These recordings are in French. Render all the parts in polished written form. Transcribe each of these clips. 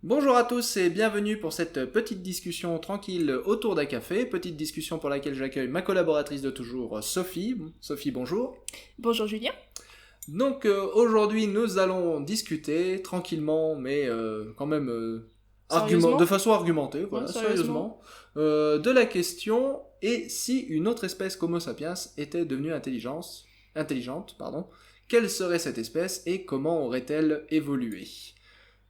Bonjour à tous et bienvenue pour cette petite discussion tranquille autour d'un café. Petite discussion pour laquelle j'accueille ma collaboratrice de toujours, Sophie. Sophie, bonjour. Bonjour Julien. Donc aujourd'hui nous allons discuter tranquillement mais quand même Sérieusement? de façon argumentée, Ouais, voilà, sérieusement. sérieusement, de la question et si une autre espèce qu'Homo sapiens était devenue intelligente, pardon, quelle serait cette espèce et comment aurait-elle évolué?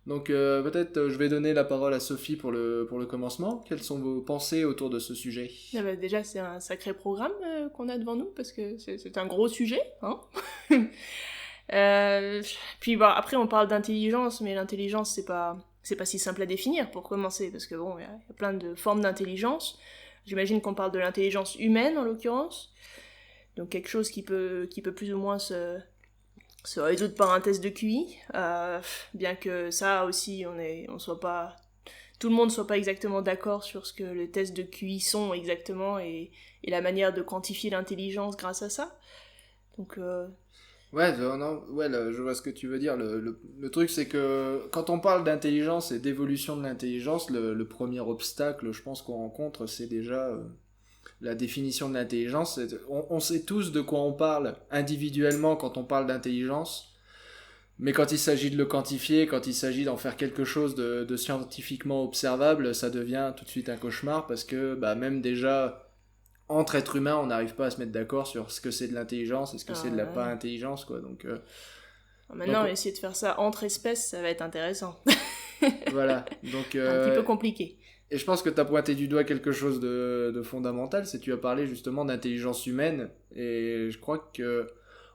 Donc peut-être je vais donner la parole à Sophie pour le commencement. Quelles sont vos pensées autour de ce sujet? Ah bah déjà, c'est un sacré programme qu'on a devant nous parce que c'est un gros sujet, hein. Euh, Puis bon, après on parle d'intelligence, mais l'intelligence c'est pas si simple à définir pour commencer parce que bon, il y a plein de formes d'intelligence. J'imagine qu'on parle de l'intelligence humaine en l'occurrence, donc quelque chose qui peut plus ou moins se résoudre par un test de QI, bien que ça aussi on soit pas tout le monde soit pas exactement d'accord sur ce que les tests de QI sont exactement et la manière de quantifier l'intelligence grâce à ça. Donc, Ouais, non, ouais, je vois ce que tu veux dire. Le truc, c'est que quand on parle d'intelligence et d'évolution de l'intelligence, le premier obstacle, je pense, qu'on rencontre, c'est déjà la définition de l'intelligence. On sait tous de quoi on parle individuellement quand on parle d'intelligence, mais quand il s'agit de le quantifier, quand il s'agit d'en faire quelque chose de scientifiquement observable, ça devient tout de suite un cauchemar parce que bah, même déjà entre êtres humains, on n'arrive pas à se mettre d'accord sur ce que c'est de l'intelligence et ce que c'est de la pas ouais. intelligence, quoi. Donc Maintenant, essayer de faire ça entre espèces, ça va être intéressant. voilà. Donc Un petit peu compliqué. et je pense que tu as pointé du doigt quelque chose de fondamental, c'est que tu as parlé justement d'intelligence humaine et je crois que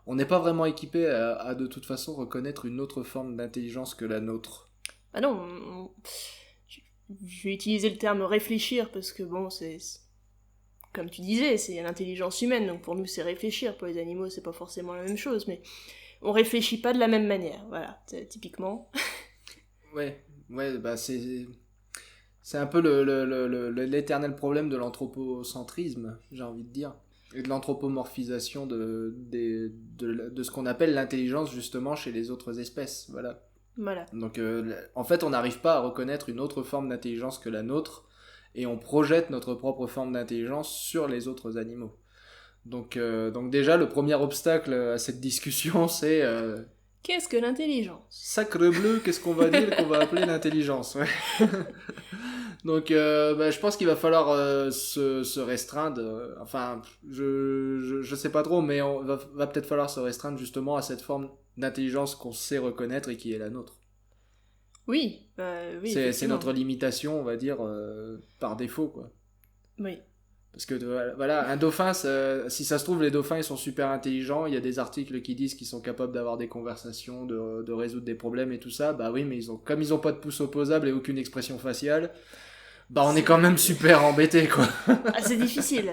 on n'est pas vraiment équipé à de toute façon reconnaître une autre forme d'intelligence que la nôtre. Ah non, je je vais utiliser le terme réfléchir parce que bon, comme tu disais, c'est l'intelligence humaine, donc pour nous c'est réfléchir, pour les animaux c'est pas forcément la même chose, mais on réfléchit pas de la même manière, voilà, typiquement. Ouais, ouais, bah c'est un peu l'éternel problème de l'anthropocentrisme, j'ai envie de dire, et de l'anthropomorphisation de ce qu'on appelle l'intelligence justement chez les autres espèces. Voilà. Voilà. Donc en fait, on n'arrive pas à reconnaître une autre forme d'intelligence que la nôtre, et on projette notre propre forme d'intelligence sur les autres animaux. Donc déjà, le premier obstacle à cette discussion, c'est Qu'est-ce que l'intelligence? sacre bleu, qu'est-ce qu'on va dire qu'on va appeler l'intelligence, ouais. Donc, bah, je pense qu'il va falloir se restreindre. Enfin, je sais pas trop, mais va peut-être falloir se restreindre justement à cette forme d'intelligence qu'on sait reconnaître et qui est la nôtre. Oui, oui, C'est effectivement. notre limitation, on va dire, par défaut, quoi. Oui. Parce que voilà, un dauphin, si ça se trouve, les dauphins ils sont super intelligents. Il y a des articles qui disent qu'ils sont capables d'avoir des conversations, de résoudre des problèmes et tout ça. Bah oui, mais comme ils ont pas de pouce opposable et aucune expression faciale, bah on est quand même C'est super embêtés, quoi. assez difficile.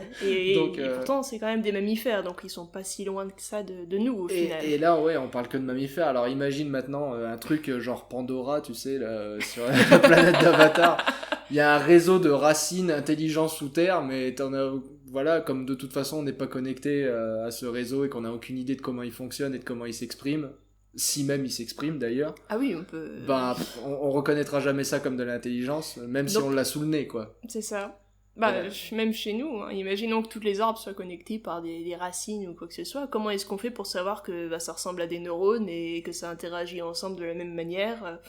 Donc, Et pourtant, c'est quand même des mammifères, donc ils sont pas si loin que ça de nous au final. et là, ouais, on parle que de mammifères. Alors imagine maintenant un truc genre Pandora, tu sais, là, sur la planète d'Avatar. Il y a un réseau de racines intelligents sous terre, mais t'en as, voilà, comme de toute façon on n'est pas connecté à ce réseau et qu'on n'a aucune idée de comment il fonctionne et de comment il s'exprime, si même il s'exprime d'ailleurs, Ah oui, on peut. ben on reconnaîtra jamais ça comme de l'intelligence, même si on Donc, l'a sous le nez, quoi. c'est ça. Et Bah, là, même chez nous, hein, imaginons que toutes les arbres soient connectés par des racines ou quoi que ce soit. Comment est-ce qu'on fait pour savoir que bah, ça ressemble à des neurones et que ça interagit ensemble de la même manière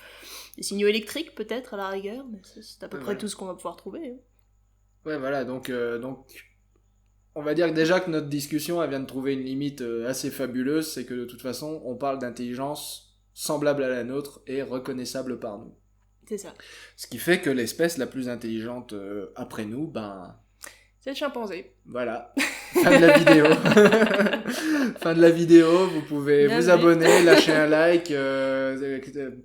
des signaux électriques peut-être à la rigueur, mais c'est à peu ouais, près voilà. tout ce qu'on va pouvoir trouver, hein. Ouais, voilà, donc on va dire que déjà que notre discussion elle vient de trouver une limite assez fabuleuse, c'est que de toute façon on parle d'intelligence semblable à la nôtre et reconnaissable par nous. C'est ça. Ce qui fait que l'espèce la plus intelligente après nous, ben C'est le chimpanzé. voilà. Fin de la vidéo. Fin de la vidéo, vous pouvez Bien vous vu. abonner, lâcher un like,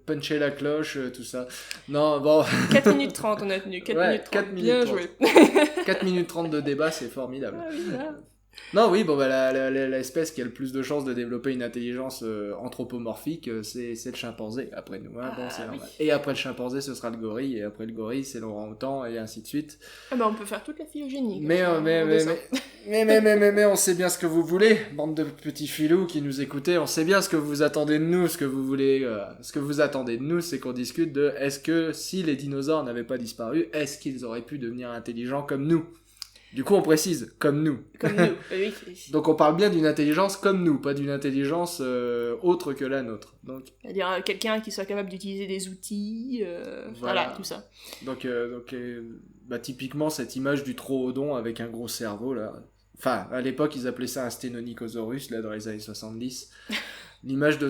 puncher la cloche, tout ça. Non, bon, 4 minutes 30 on a tenu, 4 ouais, minutes 30. 4 minutes Bien 30. joué. 4 minutes 30 de débat, c'est formidable. Ah oui, là. Non, oui, bon, bah, l'espèce qui a le plus de chances de développer une intelligence anthropomorphique, c'est le chimpanzé, après nous, hein, bon, c'est Ah oui. normal. Et après le chimpanzé, ce sera le gorille, et après le gorille, c'est l'orang-outan, et ainsi de suite. Ah bah on peut faire toute la phylogénie comme Mais, ça, en dessin. on sait bien ce que vous voulez, bande de petits filous qui nous écoutez, on sait bien ce que vous attendez de nous, ce que vous voulez, ce que vous attendez de nous, c'est qu'on discute de est-ce que si les dinosaures n'avaient pas disparu, est-ce qu'ils auraient pu devenir intelligents comme nous? Du coup, on précise, comme nous. Comme nous, oui. Donc on parle bien d'une intelligence comme nous, pas d'une intelligence autre que la nôtre. Donc, C'est-à-dire quelqu'un qui soit capable d'utiliser des outils, voilà, tout ça. donc bah, typiquement cette image du troodon avec un gros cerveau là. Enfin, à l'époque ils appelaient ça un sténonychosaurus là dans les années 70. L'image de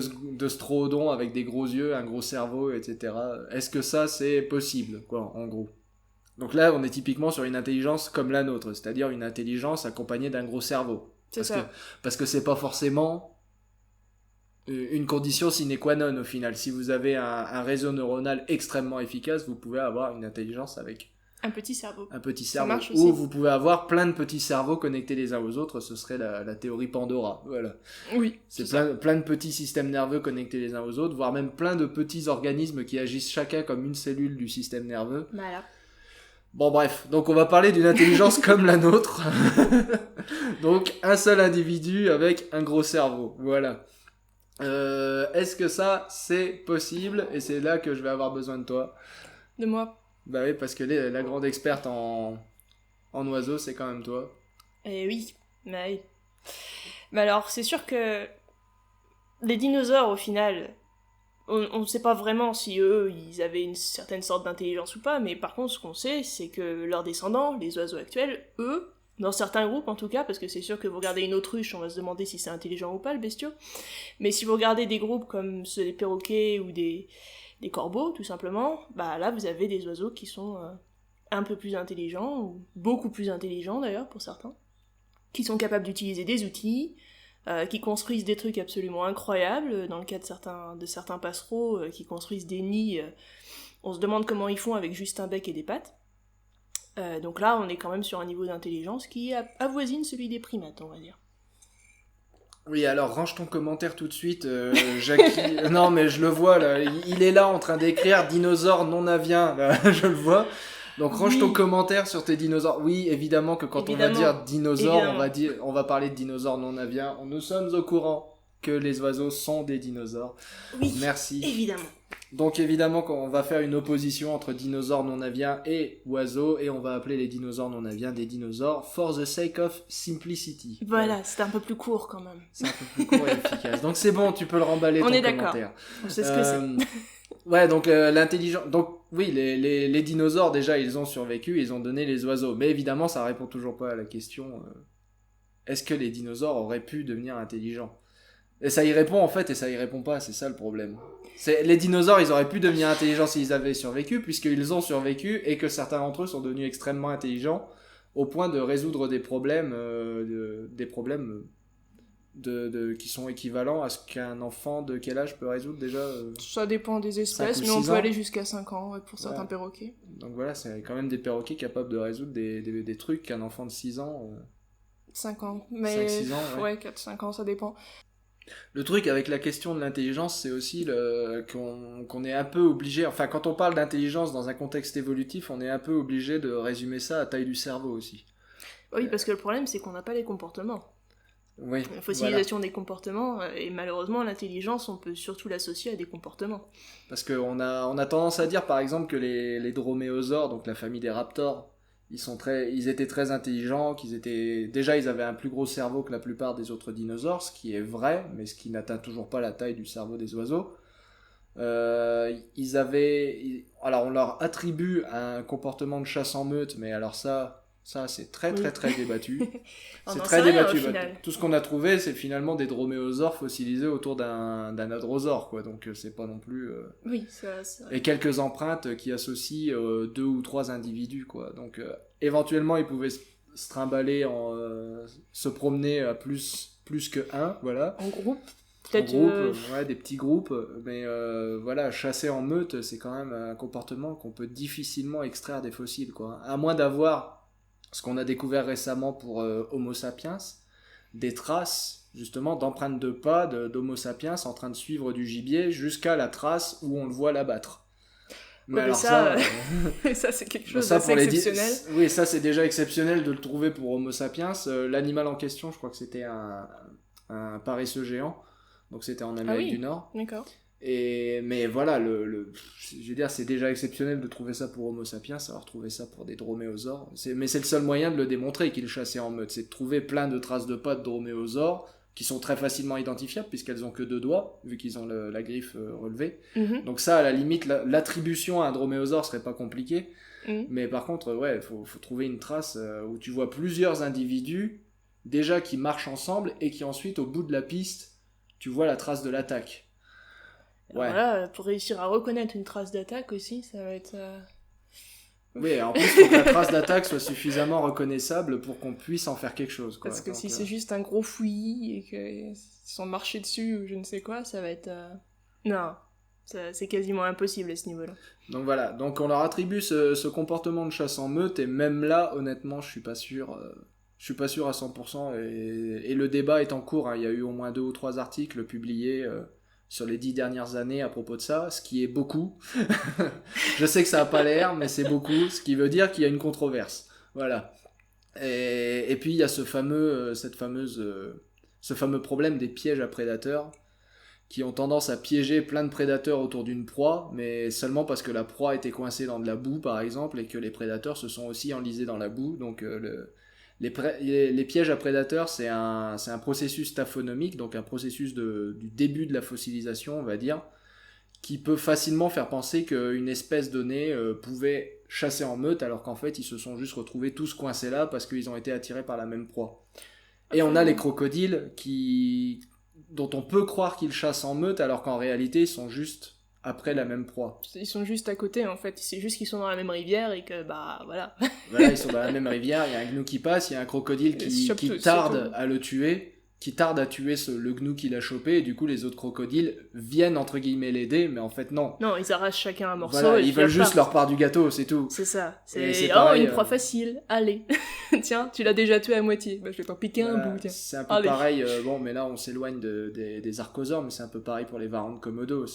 ce troodon avec des gros yeux, un gros cerveau, etc. Est-ce que ça c'est possible, quoi, en gros? Donc là, on est typiquement sur une intelligence comme la nôtre, c'est-à-dire une intelligence accompagnée d'un gros cerveau. C'est ça. Parce que c'est pas forcément une condition sine qua non au final. Si vous avez un réseau neuronal extrêmement efficace, vous pouvez avoir une intelligence avec Un petit cerveau. un petit Ça cerveau. marche aussi. Ou vous pouvez avoir plein de petits cerveaux connectés les uns aux autres, ce serait la théorie Pandora. Voilà. Oui. C'est plein de petits systèmes nerveux connectés les uns aux autres, voire même plein de petits organismes qui agissent chacun comme une cellule du système nerveux. Voilà. Bon bref, donc on va parler d'une intelligence comme la nôtre. Donc un seul individu avec un gros cerveau, voilà. Est-ce que ça c'est possible? Et c'est là que je vais avoir besoin de toi. De moi. Bah oui, parce que la grande experte en oiseaux, c'est quand même toi. Eh oui. Bah oui. Mais alors, c'est sûr que les dinosaures, au final, on ne sait pas vraiment si eux, ils avaient une certaine sorte d'intelligence ou pas, mais par contre, ce qu'on sait, c'est que leurs descendants, les oiseaux actuels, eux, dans certains groupes en tout cas, parce que c'est sûr que vous regardez une autruche, on va se demander si c'est intelligent ou pas, le bestiau, mais si vous regardez des groupes comme ceux des perroquets ou des corbeaux, tout simplement, bah là, vous avez des oiseaux qui sont un peu plus intelligents, ou beaucoup plus intelligents d'ailleurs, pour certains, qui sont capables d'utiliser des outils, qui construisent des trucs absolument incroyables. Dans le cas de certains passereaux qui construisent des nids, on se demande comment ils font avec juste un bec et des pattes. Donc là, on est quand même sur un niveau d'intelligence qui avoisine celui des primates, on va dire. Oui, alors range ton commentaire tout de suite, Jackie. Non, mais je le vois là, il est là en train d'écrire dinosaure non avien, là, je le vois. Donc range ton commentaire sur tes dinosaures. Oui, évidemment que quand on va dire dinosaure, on va parler de dinosaures non aviens. Nous sommes au courant que les oiseaux sont des dinosaures. Oui, merci. Évidemment. Donc évidemment qu'on va faire une opposition entre dinosaures non aviens et oiseaux, et on va appeler les dinosaures non aviens des dinosaures for the sake of simplicity. Voilà, c'est un peu plus court quand même. C'est un peu plus court et efficace. Donc c'est bon, tu peux le remballer ton commentaire. On sait ce que c'est. Ouais, donc l'intelligence. Donc oui, les dinosaures déjà ils ont survécu, ils ont donné les oiseaux. Mais évidemment, ça répond toujours pas à la question. Est-ce que les dinosaures auraient pu devenir intelligents? Et ça y répond en fait, et ça y répond pas. C'est ça le problème. Les dinosaures, ils auraient pu devenir intelligents s'ils avaient survécu, puisqu'ils ont survécu et que certains d'entre eux sont devenus extrêmement intelligents au point de résoudre des problèmes, qui sont équivalents à ce qu'un enfant de quel âge peut résoudre déjà Ça dépend des espèces, mais on peut aller jusqu'à 5 ans pour certains perroquets. Donc voilà, c'est quand même des perroquets capables de résoudre des trucs qu'un enfant de 6 ans... 5 ans, mais 5-6 ans, ouais, 4-5 ans, ça dépend. Le truc avec la question de l'intelligence, c'est aussi qu'on est un peu obligé, enfin quand on parle d'intelligence dans un contexte évolutif, on est un peu obligé de résumer ça à taille du cerveau aussi. Oui, parce que le problème c'est qu'on n'a pas les comportements. Oui, la fossilisation des comportements, et malheureusement l'intelligence on peut surtout l'associer à des comportements. Parce qu'on a tendance à dire par exemple que les droméosaures, donc la famille des raptors, ils étaient très intelligents, ils avaient un plus gros cerveau que la plupart des autres dinosaures, ce qui est vrai, mais ce qui n'atteint toujours pas la taille du cerveau des oiseaux. Alors on leur attribue un comportement de chasse en meute, mais alors ça c'est très débattu. C'est très débattu. Tout ce qu'on a trouvé, c'est finalement des droméosaures fossilisés autour d'un hadrosaure, quoi. Donc c'est pas non plus. Oui, ça. Et quelques empreintes qui associent 2 ou 3 individus, quoi. Donc éventuellement, ils pouvaient se trimballer, se promener à plus que un, voilà. En groupe. Peut-être ouais, des petits groupes, mais voilà, chasser en meute, c'est quand même un comportement qu'on peut difficilement extraire des fossiles, quoi. À moins d'avoir ce qu'on a découvert récemment pour Homo sapiens, des traces, justement, d'empreintes de pas d'Homo sapiens en train de suivre du gibier jusqu'à la trace où on le voit l'abattre. Mais alors ça, ça c'est quelque chose d'assez exceptionnel. Oui, ça c'est déjà exceptionnel de le trouver pour Homo sapiens. L'animal en question, je crois que c'était un paresseux géant, donc c'était en Amérique du Nord. D'accord. Mais voilà, je veux dire, c'est déjà exceptionnel de trouver ça pour Homo sapiens, avoir trouvé ça pour des droméosaures. Mais c'est le seul moyen de le démontrer qu'ils chassaient en meute, c'est de trouver plein de traces de pas de droméosaures qui sont très facilement identifiables puisqu'elles ont que 2 doigts, vu qu'ils ont la griffe relevée. Donc ça, à la limite, l'attribution à un droméosaure serait pas compliquée. Mais par contre, ouais, faut trouver une trace où tu vois plusieurs individus déjà qui marchent ensemble et qui ensuite, au bout de la piste, tu vois la trace de l'attaque. Ouais. Voilà, pour réussir à reconnaître une trace d'attaque aussi, ça va être... Oui, en plus, il faut que la trace d'attaque soit suffisamment reconnaissable pour qu'on puisse en faire quelque chose. Quoi. Parce que si c'est juste un gros fouillis et qu'ils sont marchés dessus ou je ne sais quoi, ça va être... Non, c'est quasiment impossible à ce niveau-là. Donc voilà, donc on leur attribue ce comportement de chasse en meute, et même là, honnêtement, je suis pas sûr... Je suis pas sûr à 100%, et le débat est en cours, hein. Il y a eu au moins 2 ou 3 articles publiés sur les 10 dernières années à propos de ça, ce qui est beaucoup. Je sais que ça n'a pas l'air, mais c'est beaucoup, ce qui veut dire qu'il y a une controverse. Voilà. Et puis il y a ce fameux problème des pièges à prédateurs, qui ont tendance à piéger plein de prédateurs autour d'une proie, mais seulement parce que la proie était coincée dans de la boue, par exemple, et que les prédateurs se sont aussi enlisés dans la boue. Donc les pièges à prédateurs, c'est un processus taphonomique, donc un processus du début de la fossilisation, on va dire, qui peut facilement faire penser qu'une espèce donnée pouvait chasser en meute, alors qu'en fait, ils se sont juste retrouvés tous coincés là parce qu'ils ont été attirés par la même proie. Et on a les crocodiles dont on peut croire qu'ils chassent en meute, alors qu'en réalité, ils sont juste après la même proie. Ils sont juste à côté, en fait. C'est juste qu'ils sont dans la même rivière et que, voilà. Voilà, ils sont dans la même rivière, il y a un gnou qui passe, il y a un crocodile qui tarde à le tuer, qui tarde à tuer le gnou qu'il a chopé, et du coup, les autres crocodiles viennent, entre guillemets, l'aider, mais en fait, non. Non, ils arrachent chacun un morceau. Voilà, ils veulent juste leur part du gâteau, c'est tout. C'est ça. C'est pareil, une proie facile, allez. Tiens, tu l'as déjà tué à moitié. Bah, je vais t'en piquer un bout, tiens. C'est un peu pareil, bon, mais là, on s'éloigne des archosaures, mais c'est un peu pareil pour les varans de Komodo,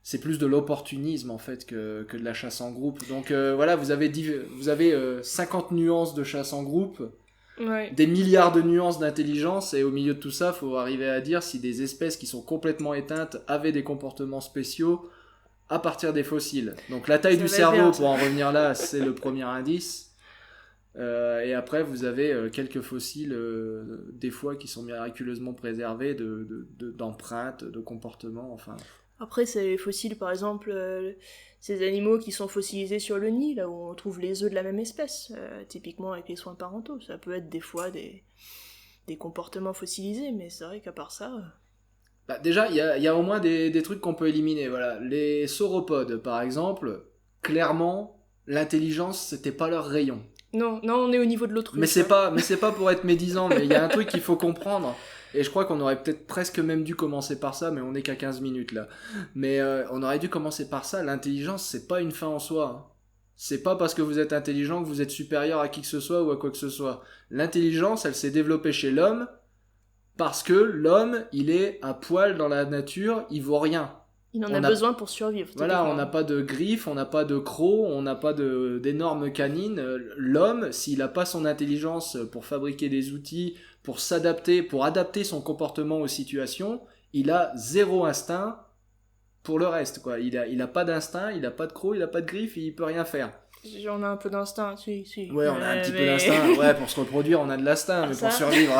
c'est plus de l'opportunisme en fait que de la chasse en groupe. Donc voilà, vous avez 50 nuances de chasse en groupe, des milliards de nuances d'intelligence, et au milieu de tout ça, faut arriver à dire si des espèces qui sont complètement éteintes avaient des comportements spéciaux à partir des fossiles. Donc la taille du cerveau, pour en revenir là, c'est le premier indice. Et après, vous avez quelques fossiles, des fois, qui sont miraculeusement préservés d'empreintes, de comportements, enfin... Après, c'est les fossiles, par exemple, ces animaux qui sont fossilisés sur le nid, là où on trouve les œufs de la même espèce, typiquement avec les soins parentaux. Ça peut être des fois des comportements fossilisés, mais c'est vrai qu'à part ça... Bah, déjà, il y a au moins des trucs qu'on peut éliminer. Voilà. Les sauropodes, par exemple, clairement, l'intelligence, c'était pas leur rayon. Non, on est au niveau de l'autre. Mais c'est pas pour être médisant, mais il y a un truc qu'il faut comprendre. Et je crois qu'on aurait peut-être presque même dû commencer par ça, mais on est qu'à 15 minutes là. Mais on aurait dû commencer par ça. L'intelligence, c'est pas une fin en soi. C'est pas parce que vous êtes intelligent que vous êtes supérieur à qui que ce soit ou à quoi que ce soit. L'intelligence, elle s'est développée chez l'homme parce que l'homme, il est à poil dans la nature, il vaut rien. Il en a besoin pour survivre. Voilà, on n'a pas de griffes, on n'a pas de crocs, on n'a pas d'énormes canines. L'homme, s'il n'a pas son intelligence pour fabriquer des outils, pour s'adapter, pour adapter son comportement aux situations, il a 0 instinct pour le reste, quoi. Il a pas d'instinct, il a pas de crocs, il a pas de griffes, il peut rien faire. On a un peu d'instinct, si. Ouais, on a un petit peu d'instinct. Ouais, pour se reproduire, on a de l'instinct, mais pour survivre.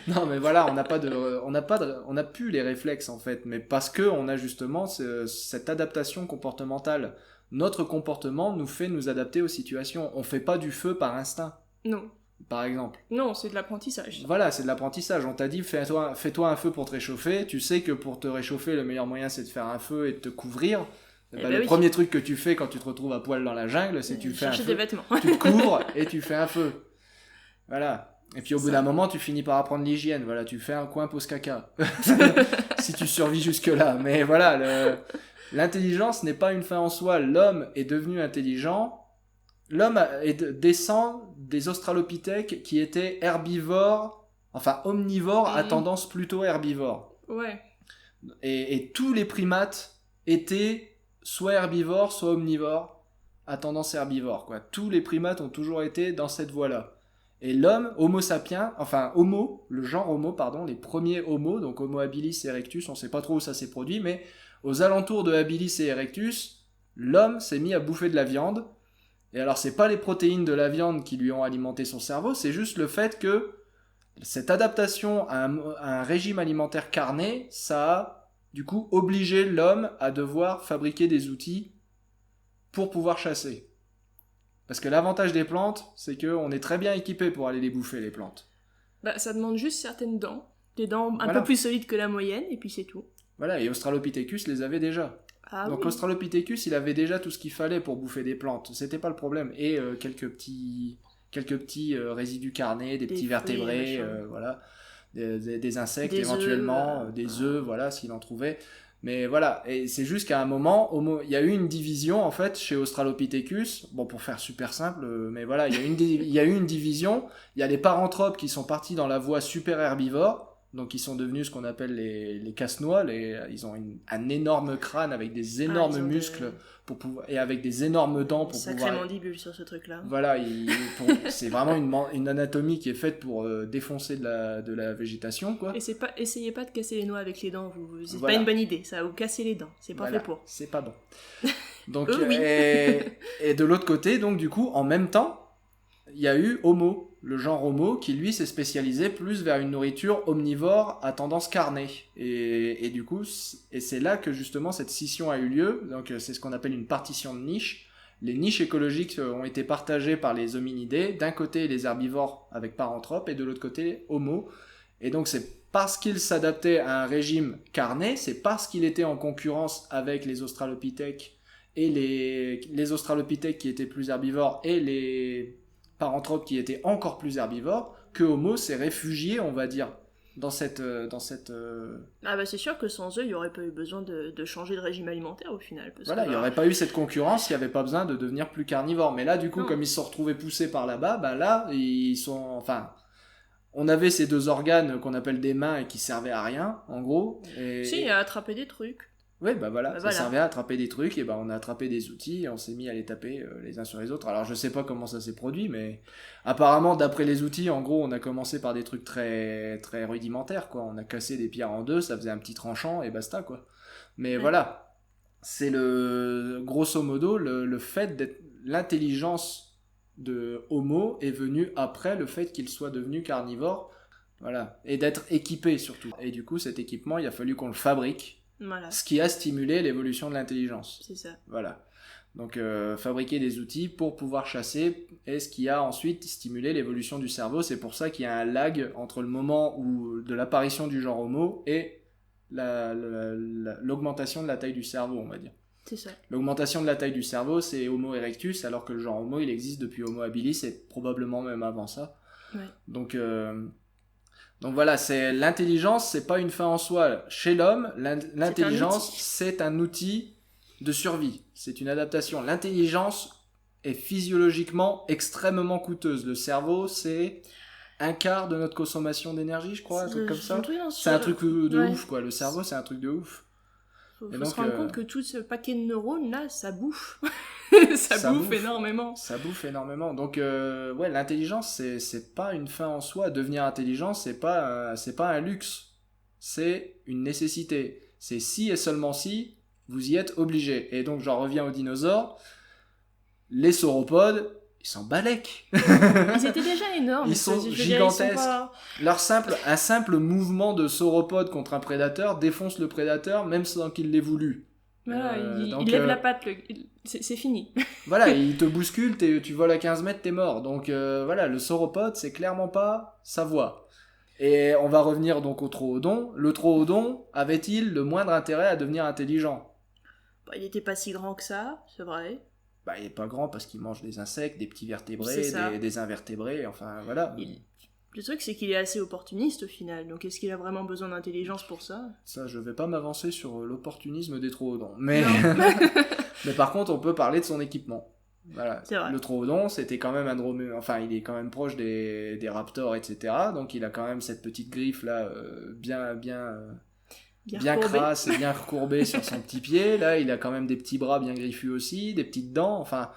Non, mais voilà, on n'a plus les réflexes, en fait. Mais parce que on a justement cette adaptation comportementale. Notre comportement nous fait nous adapter aux situations. On fait pas du feu par instinct. Non. Par exemple. Non, c'est de l'apprentissage. Voilà, c'est de l'apprentissage. On t'a dit, fais-toi un feu pour te réchauffer. Tu sais que pour te réchauffer, le meilleur moyen, c'est de faire un feu et de te couvrir. Le premier truc que tu fais quand tu te retrouves à poil dans la jungle, c'est que tu fais un feu. Des vêtements. Tu te couvres et tu fais un feu. Voilà. Et puis au bout d'un moment, tu finis par apprendre l'hygiène. Voilà, tu fais un coin pause caca. Si tu survis jusque-là. Mais voilà, l'intelligence n'est pas une fin en soi. L'homme est devenu intelligent descend des australopithèques qui étaient herbivores, enfin omnivores à tendance plutôt herbivore. Ouais. Et tous les primates étaient soit herbivores, soit omnivores à tendance herbivore, quoi. Tous les primates ont toujours été dans cette voie-là. Et l'homme, Homo sapiens, enfin Homo, le genre Homo, pardon, les premiers Homo, donc Homo habilis et erectus, on ne sait pas trop où ça s'est produit, mais aux alentours de habilis et erectus, l'homme s'est mis à bouffer de la viande. Et alors, c'est pas les protéines de la viande qui lui ont alimenté son cerveau, c'est juste le fait que cette adaptation à un régime alimentaire carné, ça a du coup obligé l'homme à devoir fabriquer des outils pour pouvoir chasser. Parce que l'avantage des plantes, c'est qu'on est très bien équipé pour aller les bouffer, les plantes. Bah, ça demande juste certaines dents. Des dents un Voilà. peu plus solides que la moyenne, et puis c'est tout. Voilà, et Australopithecus les avait déjà. Ah Donc oui. Australopithecus, il avait déjà tout ce qu'il fallait pour bouffer des plantes. C'était pas le problème. Et quelques petits résidus carnés, des petits fruits, vertébrés, voilà, des insectes des éventuellement, œufs, des œufs, voilà, s'il en trouvait. Mais voilà, et c'est juste qu'à un moment, il y a eu une division en fait chez Australopithecus. Bon, pour faire super simple, mais voilà, il y a eu une division. Il y a les paranthropes qui sont partis dans la voie super herbivore. Donc ils sont devenus ce qu'on appelle les casse-noix. Ils ont un énorme crâne avec des énormes muscles pour pouvoir, et avec des énormes dents pour sacrée pouvoir... mandibule sur ce truc-là. Voilà, c'est vraiment une anatomie qui est faite pour défoncer de la végétation, quoi. Essayez pas de casser les noix avec les dents, c'est Voilà. pas une bonne idée, ça va vous casser les dents, c'est pas Voilà, fait pour. c'est pas bon. Donc, Oui. et de l'autre côté, donc du coup, en même temps, il y a eu Homo, le genre Homo, qui lui s'est spécialisé plus vers une nourriture omnivore à tendance carnée. Et du coup, c'est là que justement cette scission a eu lieu. Donc c'est ce qu'on appelle une partition de niche. Les niches écologiques ont été partagées par les hominidés. D'un côté, les herbivores avec paranthropes, et de l'autre côté, Homo. Et donc c'est parce qu'il s'adaptait à un régime carné, c'est parce qu'il était en concurrence avec les australopithèques et les australopithèques qui étaient plus herbivores et les paranthropes qui étaient encore plus herbivores, que Homo s'est réfugié, on va dire, dans cette... Ah bah c'est sûr que sans eux, il n'y aurait pas eu besoin de changer de régime alimentaire au final. Parce Voilà, que, il n'y aurait pas eu cette concurrence, il n'y avait pas besoin de devenir plus carnivore. Mais là, du coup, Non. comme ils se sont retrouvés poussés par là-bas, bah là, ils sont... Enfin, on avait ces deux organes qu'on appelle des mains et qui servaient à rien, en gros. Si, à attraper des trucs. Oui, bah voilà, ça voilà. servait à attraper des trucs, et bah on a attrapé des outils, et on s'est mis à les taper les uns sur les autres. Alors je sais pas comment ça s'est produit, mais apparemment, d'après les outils, en gros, on a commencé par des trucs très, très rudimentaires, quoi. On a cassé des pierres en deux, ça faisait un petit tranchant, et basta, quoi. Mais voilà, c'est grosso modo, le fait d'être... L'intelligence de Homo est venue après le fait qu'il soit devenu carnivore, voilà, et d'être équipé surtout. Et du coup, cet équipement, il a fallu qu'on le fabrique. Voilà. Ce qui a stimulé l'évolution de l'intelligence. C'est ça. Voilà. Donc fabriquer des outils pour pouvoir chasser est ce qui a ensuite stimulé l'évolution du cerveau. C'est pour ça qu'il y a un lag entre le moment de l'apparition du genre Homo et l'augmentation de la taille du cerveau, on va dire. C'est ça. L'augmentation de la taille du cerveau, c'est Homo erectus, alors que le genre Homo, il existe depuis Homo habilis et probablement même avant ça. Ouais. Donc voilà, l'intelligence, c'est pas une fin en soi. Chez l'homme, l'intelligence, c'est un outil de survie. C'est une adaptation. L'intelligence est physiologiquement extrêmement coûteuse. Le cerveau, c'est un quart de notre consommation d'énergie, je crois, un truc comme ça. C'est un truc de ouf, quoi. Le cerveau, c'est un truc de ouf. Faut se rendre compte que tout ce paquet de neurones, là, ça bouffe. ça bouffe énormément. Ça bouffe énormément. Donc, ouais, l'intelligence, c'est pas une fin en soi. Devenir intelligent, c'est pas un luxe. C'est une nécessité. C'est si et seulement si, vous y êtes obligé. Et donc, j'en reviens aux dinosaures. Les sauropodes, ils s'en balèquent. Ils étaient déjà énormes. Ils sont gigantesques. Un simple mouvement de sauropode contre un prédateur défonce le prédateur, même sans qu'il l'ait voulu. Voilà, il lève la patte, c'est fini. Voilà, il te bouscule, tu voles à 15 mètres, t'es mort. Donc voilà, le sauropode, c'est clairement pas sa voie. Et on va revenir donc au troodon. Le troodon avait-il le moindre intérêt à devenir intelligent ? Bah, il était pas si grand que ça, c'est vrai. Bah, il est pas grand parce qu'il mange des insectes, des petits vertébrés, des invertébrés, enfin voilà. Le truc, c'est qu'il est assez opportuniste au final, donc est-ce qu'il a vraiment besoin d'intelligence pour ça ? Ça, je vais pas m'avancer sur l'opportunisme des troodons. Mais... mais par contre, on peut parler de son équipement. Voilà. C'est vrai. Le Troodon, c'était quand même un droméo... Enfin, il est quand même proche des raptors, etc. Donc il a quand même cette petite griffe là, bien Recourbé. crasse et bien recourbée sur son petit pied. Là, il a quand même des petits bras bien griffus aussi, des petites dents. Enfin,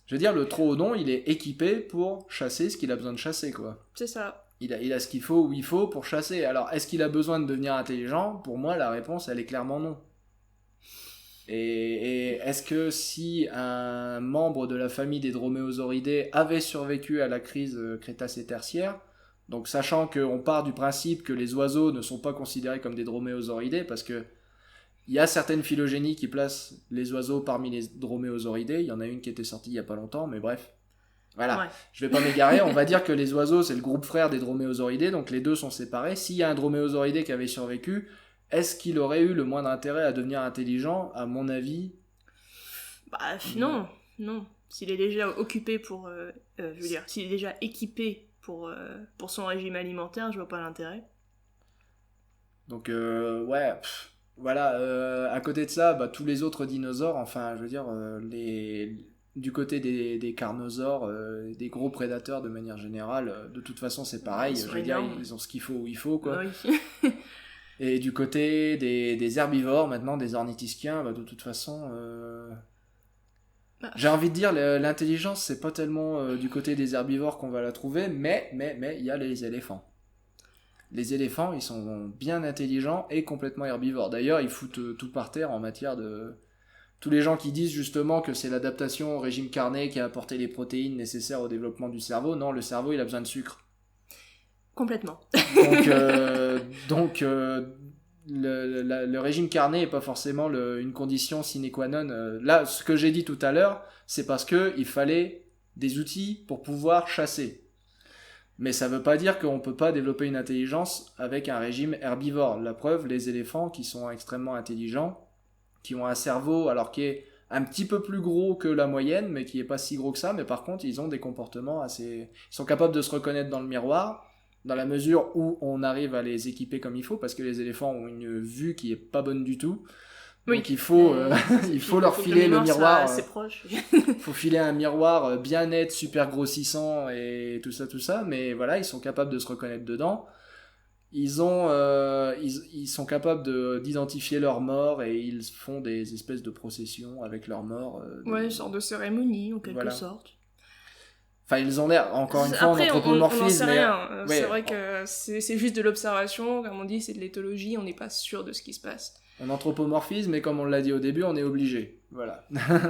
je veux dire, le Troodon, il est équipé pour chasser ce qu'il a besoin de chasser, quoi. C'est ça. Il a ce qu'il faut où il faut pour chasser. Alors, est-ce qu'il a besoin de devenir intelligent? Pour moi, la réponse, elle est clairement non. Et est-ce que si un membre de la famille des droméosauridés avait survécu à la crise crétacé-tertiaire, donc sachant qu'on part du principe que les oiseaux ne sont pas considérés comme des droméosauridés, parce que il y a certaines phylogénies qui placent les oiseaux parmi les droméosauridés, il y en a une qui était sortie il y a pas longtemps, mais bref. Voilà, Ouais. je vais pas m'égarer, on va dire que les oiseaux c'est le groupe frère des droméosauridés, donc les deux sont séparés. S'il y a un droméosauridé qui avait survécu, est-ce qu'il aurait eu le moindre intérêt à devenir intelligent? À mon avis, Bah, non. S'il est déjà occupé pour... je veux dire, s'il est déjà équipé pour son régime alimentaire, je vois pas l'intérêt. donc ouais, voilà, à côté de ça, bah, tous les autres dinosaures, enfin je veux dire, du côté des carnosaures, des gros prédateurs de manière générale, de toute façon c'est pareil, Ils je sont veux dire, énormes. ils ont ce qu'il faut où il faut, quoi. Oui. Et du côté des herbivores, maintenant, des ornithischiens, bah, de toute façon, Bah, j'ai envie de dire, l'intelligence, c'est pas tellement du côté des herbivores qu'on va la trouver, mais il y a les éléphants. Les éléphants, ils sont bien intelligents et complètement herbivores. D'ailleurs, ils foutent tout par terre en matière de... Tous les gens qui disent justement que c'est l'adaptation au régime carné qui a apporté les protéines nécessaires au développement du cerveau, non, le cerveau, il a besoin de sucre. Complètement. Donc, le régime carné n'est pas forcément une condition sine qua non. Là, ce que j'ai dit tout à l'heure, c'est parce qu'il fallait des outils pour pouvoir chasser. Mais ça ne veut pas dire qu'on ne peut pas développer une intelligence avec un régime herbivore. La preuve, les éléphants qui sont extrêmement intelligents, qui ont un cerveau alors qui est un petit peu plus gros que la moyenne, mais qui n'est pas si gros que ça, mais par contre, ils ont des comportements assez... Ils sont capables de se reconnaître dans le miroir, dans la mesure où on arrive à les équiper comme il faut, parce que les éléphants ont une vue qui est pas bonne du tout. Oui. Donc il faut leur filer le miroir. C'est proche. Il faut filer un miroir bien net, super grossissant et tout ça. Mais voilà, ils sont capables de se reconnaître dedans. Ils sont capables d'identifier leur mort et ils font des espèces de processions avec leur mort. Ouais, une sorte de cérémonie en quelque Voilà. sorte. Enfin, ils ont l'air, encore une fois, Après, en anthropomorphisme. on n'en sait mais... rien. Ouais, C'est vrai que c'est juste de l'observation, comme on dit, c'est de l'éthologie, on n'est pas sûr de ce qui se passe. On anthropomorphise, mais comme on l'a dit au début, on est obligé. Voilà.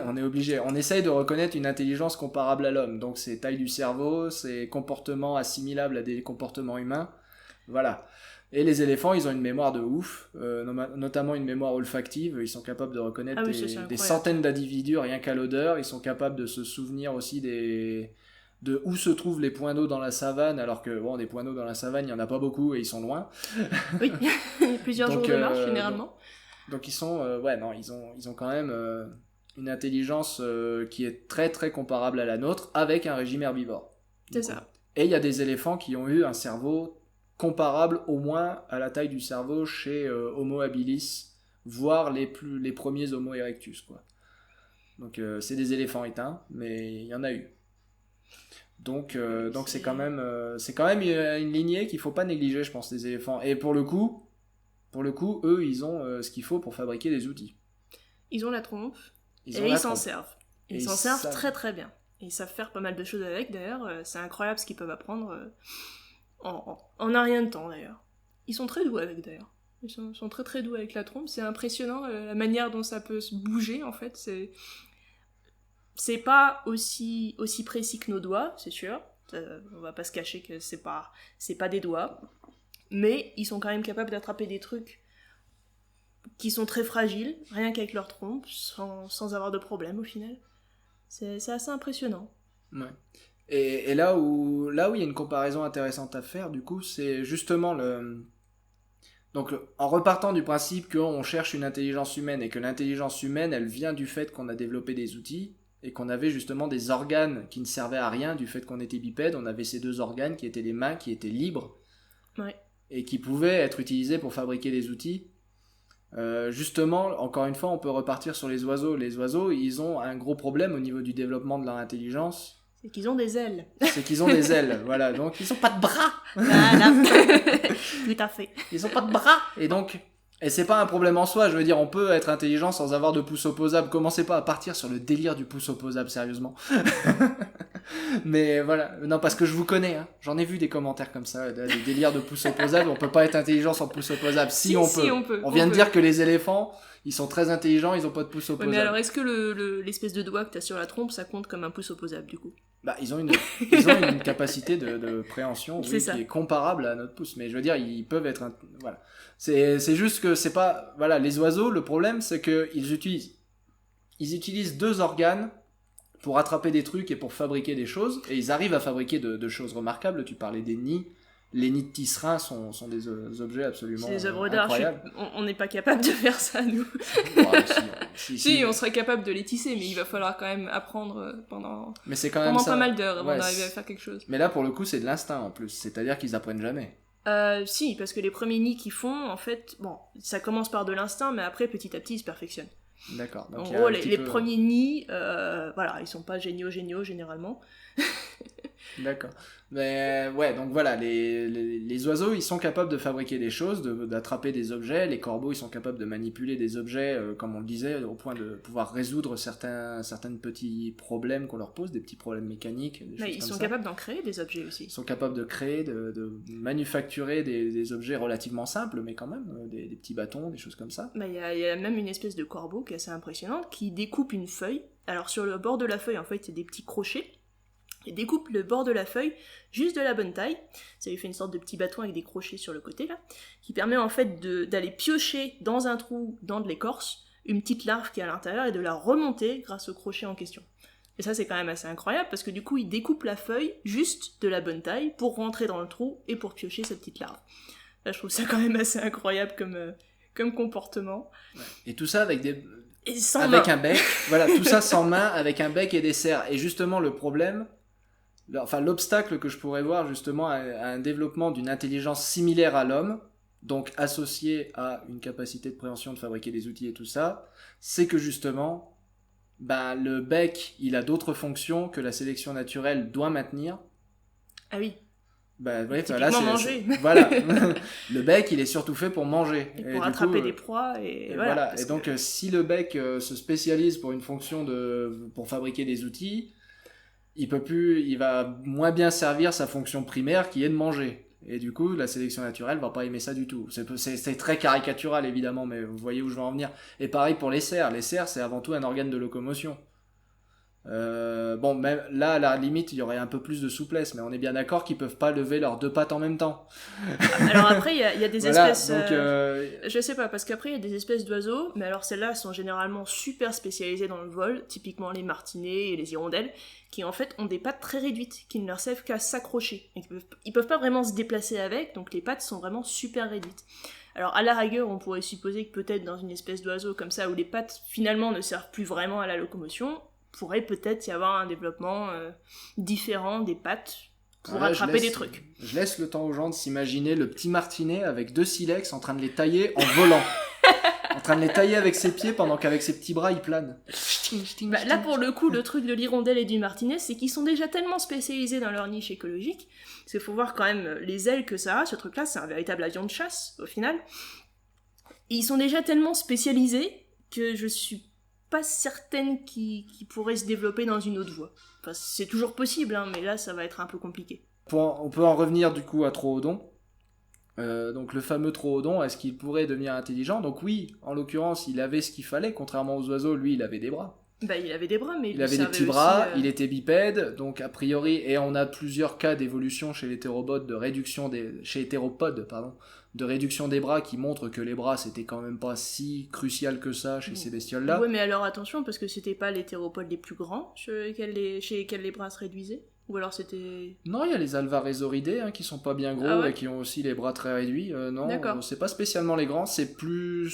On est obligé. On essaye de reconnaître une intelligence comparable à l'homme. Donc, c'est taille du cerveau, c'est comportement assimilable à des comportements humains. Voilà. Et les éléphants, ils ont une mémoire de ouf, notamment une mémoire olfactive. Ils sont capables de reconnaître des centaines d'individus rien qu'à l'odeur. Ils sont capables de se souvenir aussi de où se trouvent les points d'eau dans la savane, alors que bon, des points d'eau dans la savane, il n'y en a pas beaucoup et ils sont loin. Oui, plusieurs jours de marche généralement. Donc ils sont, ils ont quand même une intelligence qui est très très comparable à la nôtre avec un régime herbivore. C'est ça. Et il y a des éléphants qui ont eu un cerveau comparable au moins à la taille du cerveau chez Homo habilis, voire les premiers Homo erectus, quoi. Donc c'est des éléphants éteints, mais il y en a eu. Donc c'est quand même une lignée qu'il faut pas négliger, je pense, les éléphants. Et pour le coup, eux, ils ont ce qu'il faut pour fabriquer des outils. Ils ont la trompe et ils s'en servent. Ils s'en servent très très bien. Et ils savent faire pas mal de choses avec, d'ailleurs. C'est incroyable ce qu'ils peuvent apprendre en un rien de temps, d'ailleurs. Ils sont très doués avec, d'ailleurs. Ils sont très très doués avec la trompe. C'est impressionnant la manière dont ça peut se bouger, en fait. C'est pas aussi précis que nos doigts, c'est sûr. On va pas se cacher que c'est pas des doigts. Mais ils sont quand même capables d'attraper des trucs qui sont très fragiles, rien qu'avec leur trompe, sans avoir de problème au final. C'est assez impressionnant. Ouais. Et là où il y a une comparaison intéressante à faire, du coup, c'est justement Donc, en repartant du principe qu'on cherche une intelligence humaine et que l'intelligence humaine, elle vient du fait qu'on a développé des outils et qu'on avait justement des organes qui ne servaient à rien du fait qu'on était bipède, on avait ces deux organes qui étaient les mains, qui étaient libres, ouais. Et qui pouvaient être utilisés pour fabriquer des outils. Justement, encore une fois, on peut repartir sur les oiseaux. Les oiseaux, ils ont un gros problème au niveau du développement de leur intelligence. C'est qu'ils ont des ailes. C'est qu'ils ont des ailes, voilà. Donc, ils ont pas de bras. Voilà. Tout à fait. Ils ont pas de bras. Et donc, et c'est pas un problème en soi. Je veux dire, on peut être intelligent sans avoir de pouce opposable. Commencez pas à partir sur le délire du pouce opposable, sérieusement. Mais voilà, non, parce que je vous connais, hein. J'en ai vu des commentaires comme ça, des délires de pouce opposable. On peut pas être intelligent sans pouce opposable. Si, on peut. On vient de dire que les éléphants, ils sont très intelligents, ils ont pas de pouce opposable. Ouais, mais alors, est-ce que l'espèce de doigt que t'as sur la trompe, ça compte comme un pouce opposable, du coup? Bah, ils ont une capacité de préhension, oui, qui est comparable à notre pouce. Mais je veux dire, ils peuvent être, voilà. C'est juste que c'est pas, voilà, les oiseaux, le problème, c'est que ils utilisent deux organes pour attraper des trucs et pour fabriquer des choses, et ils arrivent à fabriquer de choses remarquables. Tu parlais des nids. Les nids de tisserins sont des objets absolument c'est des œuvres d'art. incroyables. On n'est pas capable de faire ça, nous. Ouais, si, on serait capable de les tisser, mais il va falloir quand même apprendre pendant pas mal d'heures avant d'arriver à faire quelque chose. Mais là, pour le coup, c'est de l'instinct en plus, c'est-à-dire qu'ils apprennent jamais. Si, parce que les premiers nids qu'ils font, en fait, bon, ça commence par de l'instinct, mais après, petit à petit, ils se perfectionnent. D'accord. Donc en gros, les premiers nids, voilà, ils sont pas géniaux, généralement. D'accord. Mais ouais, donc voilà, les oiseaux, ils sont capables de fabriquer des choses, d'attraper des objets. Les corbeaux, ils sont capables de manipuler des objets, comme on le disait, au point de pouvoir résoudre certains petits problèmes qu'on leur pose, des petits problèmes mécaniques. Des choses ils comme sont ça. capables d'en créer des objets aussi. Ils sont capables de créer, de manufacturer des objets relativement simples, mais quand même, des petits bâtons, des choses comme ça. Il y a même une espèce de corbeau qui est assez impressionnante, qui découpe une feuille. Alors sur le bord de la feuille, en fait, c'est des petits crochets. Il découpe le bord de la feuille juste de la bonne taille. Ça lui fait une sorte de petit bâton avec des crochets sur le côté là, qui permet en fait d'aller piocher dans un trou, dans de l'écorce, une petite larve qui est à l'intérieur et de la remonter grâce au crochet en question. Et ça c'est quand même assez incroyable parce que du coup il découpe la feuille juste de la bonne taille pour rentrer dans le trou et pour piocher cette petite larve. Là je trouve ça quand même assez incroyable comme comportement. Ouais. Et tout ça avec un bec, voilà, tout ça sans main, avec un bec et des serres. Et justement le problème, l'obstacle que je pourrais voir justement à un développement d'une intelligence similaire à l'homme, donc associée à une capacité de préhension de fabriquer des outils et tout ça, c'est que justement, le bec, il a d'autres fonctions que la sélection naturelle doit maintenir. Ah oui. Manger. Voilà. Le bec, il est surtout fait pour manger. Et pour attraper des proies. Et voilà. Et donc, si le bec se spécialise pour une fonction pour fabriquer des outils, il va moins bien servir sa fonction primaire qui est de manger. Et du coup, la sélection naturelle va pas aimer ça du tout. C'est très caricatural évidemment, mais vous voyez où je veux en venir. Et pareil pour les cerfs. Les cerfs, c'est avant tout un organe de locomotion. Même là, à la limite, il y aurait un peu plus de souplesse, mais on est bien d'accord qu'ils peuvent pas lever leurs deux pattes en même temps. Alors après, il y a des espèces. Donc, je sais pas, parce qu'après, il y a des espèces d'oiseaux, mais alors celles-là sont généralement super spécialisées dans le vol, typiquement les martinets et les hirondelles, qui en fait ont des pattes très réduites, qui ne leur servent qu'à s'accrocher. Ils peuvent pas vraiment se déplacer avec, donc les pattes sont vraiment super réduites. Alors à la rigueur, on pourrait supposer que peut-être dans une espèce d'oiseau comme ça, où les pattes finalement ne servent plus vraiment à la locomotion, pourrait peut-être y avoir un développement différent des pattes pour attraper des trucs. Je laisse le temps aux gens de s'imaginer le petit martinet avec deux silex en train de les tailler en volant. En train de les tailler avec ses pieds pendant qu'avec ses petits bras il plane. Là pour le coup, le truc de l'hirondelle et du martinet, c'est qu'ils sont déjà tellement spécialisés dans leur niche écologique, parce qu'il faut voir quand même les ailes que ça a, ce truc là c'est un véritable avion de chasse au final. Et ils sont déjà tellement spécialisés que je suis pas certaine qu'ils pourraient se développer dans une autre voie. Enfin, c'est toujours possible, hein, mais là, ça va être un peu compliqué. On peut en revenir du coup à Troodon. Donc le fameux Troodon, est-ce qu'il pourrait devenir intelligent ? Donc oui, en l'occurrence, il avait ce qu'il fallait, contrairement aux oiseaux, lui, il avait des bras. Il avait des bras, mais il avait des petits bras, il était bipède, donc a priori, et on a plusieurs cas d'évolution chez l'hétéropode, de réduction des bras qui montrent que les bras c'était quand même pas si crucial que ça chez ces bestioles-là. Oui, mais alors attention, parce que c'était pas les théropodes les plus grands chez lesquels les bras se réduisaient. Ou alors c'était... Non, il y a les alvarezauridés qui sont pas bien gros et qui ont aussi les bras très réduits. Non, c'est pas spécialement les grands, c'est plus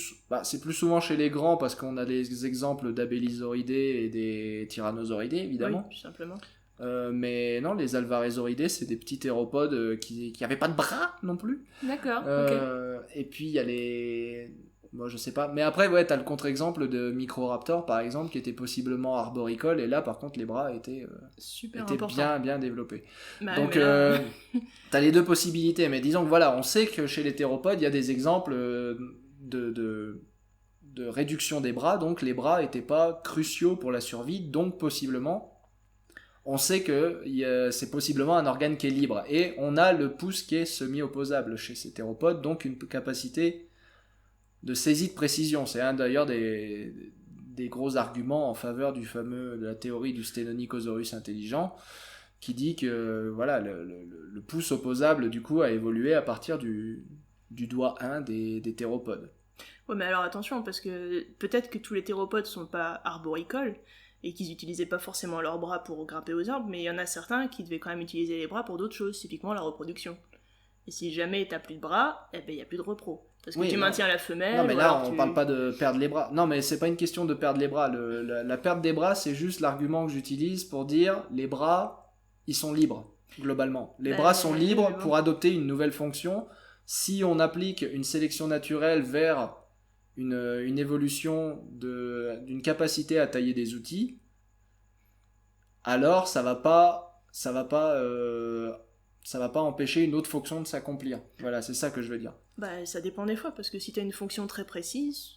souvent chez les grands parce qu'on a des exemples d'abélisauridés et des tyrannosauridés évidemment. Oui, tout simplement. Mais non, les alvarezauridés, c'est des petits théropodes qui avaient pas de bras non plus. D'accord, ok. Et puis il y a moi je sais pas. Mais après, ouais, t'as le contre-exemple de Microraptor, par exemple, qui était possiblement arboricole, et là, par contre, les bras Super étaient important. bien développés. Bah ouais, Donc, mais là... t'as les deux possibilités, mais disons que voilà, on sait que chez les théropodes, il y a des exemples de, de, de réduction des bras, donc les bras n'étaient pas cruciaux pour la survie, donc possiblement, on sait que c'est possiblement un organe qui est libre. Et on a le pouce qui est semi-opposable chez ces théropodes, donc une capacité de saisie de précision. C'est un d'ailleurs des gros arguments en faveur de la théorie du Stenonychosaurus intelligent, qui dit que voilà, le pouce opposable du coup a évolué à partir du doigt 1 des théropodes. Ouais, mais alors attention, parce que peut-être que tous les théropodes sont pas arboricoles, et qu'ils utilisaient pas forcément leurs bras pour grimper aux arbres, mais il y en a certains qui devaient quand même utiliser les bras pour d'autres choses, typiquement la reproduction. Et si jamais t'as plus de bras, eh ben y a plus de repro. Parce que Oui, tu non. maintiens la Non, femelle, mais ou là, alors on tu... parle pas de perdre les bras. Non, mais c'est pas une question de perdre les bras. La perte des bras, c'est juste l'argument que j'utilise pour dire les bras, ils sont libres, globalement. Les bras sont libres bon. pour adopter une nouvelle fonction. Si on applique une sélection naturelle vers une évolution d'une capacité à tailler des outils, alors ça va pas empêcher une autre fonction de s'accomplir. Voilà, c'est ça que je veux dire. Bah ça dépend des fois, parce que si t'as une fonction très précise,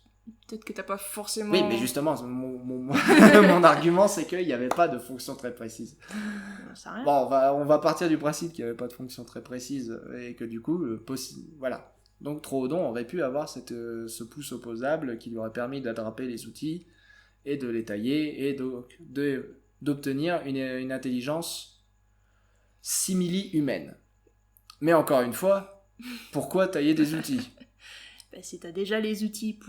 peut-être que t'as pas forcément... Oui, mais justement, mon argument, c'est qu'il n'y avait pas de fonction très précise. Ça rien. Bon, on va partir du principe qu'il n'y avait pas de fonction très précise, et que du coup, voilà. Donc Troodon aurait pu avoir ce pouce opposable qui lui aurait permis d'attraper les outils, et de les tailler, et d'obtenir une intelligence simili-humaine. Mais encore une fois, pourquoi tailler des outils ? Bah, si t'as déjà les outils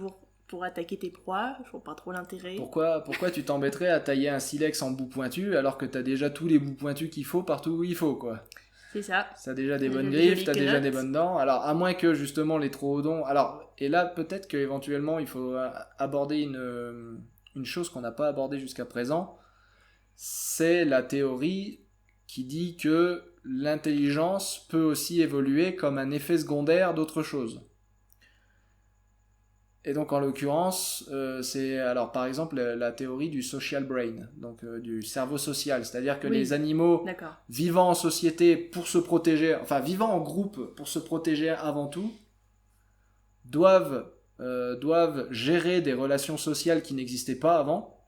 pour attaquer tes proies, je vois pas trop l'intérêt. Pourquoi tu t'embêterais à tailler un silex en bout pointu alors que t'as déjà tous les bouts pointus qu'il faut partout où il faut, quoi ? C'est ça. T'as déjà des bonnes déjà griffes, t'as déjà quenottes. des bonnes dents. Alors, à moins que justement les troodons. Alors, et là, peut-être qu'éventuellement, il faut aborder une chose qu'on n'a pas abordée jusqu'à présent. C'est la théorie qui dit que l'intelligence peut aussi évoluer comme un effet secondaire d'autre chose. Et donc en l'occurrence, c'est alors par exemple la théorie du social brain, donc du cerveau social, c'est-à-dire que les animaux vivant en société pour se protéger, enfin vivant en groupe pour se protéger avant tout, doivent gérer des relations sociales qui n'existaient pas avant,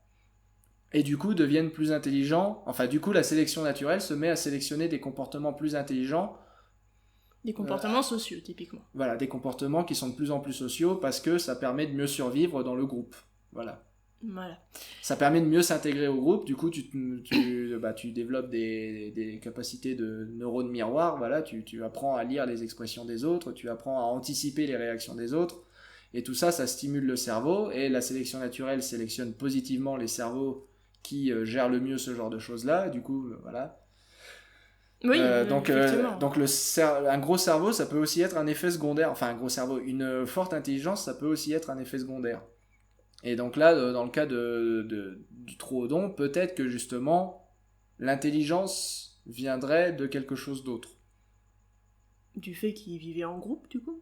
et du coup deviennent plus intelligents. Enfin du coup la sélection naturelle se met à sélectionner des comportements plus intelligents. Des comportements sociaux, typiquement. Voilà, des comportements qui sont de plus en plus sociaux parce que ça permet de mieux survivre dans le groupe. Voilà. Ça permet de mieux s'intégrer au groupe, du coup tu développes des capacités de neurones miroirs, voilà, tu apprends à lire les expressions des autres, tu apprends à anticiper les réactions des autres, et tout ça, ça stimule le cerveau, et la sélection naturelle sélectionne positivement les cerveaux qui gèrent le mieux ce genre de choses-là, du coup, voilà. Oui, donc un gros cerveau, ça peut aussi être un effet secondaire. Enfin, un gros cerveau, une forte intelligence, ça peut aussi être un effet secondaire. Et donc là, dans le cas du troodon, peut-être que justement, l'intelligence viendrait de quelque chose d'autre. Du fait qu'ils vivaient en groupe, du coup ?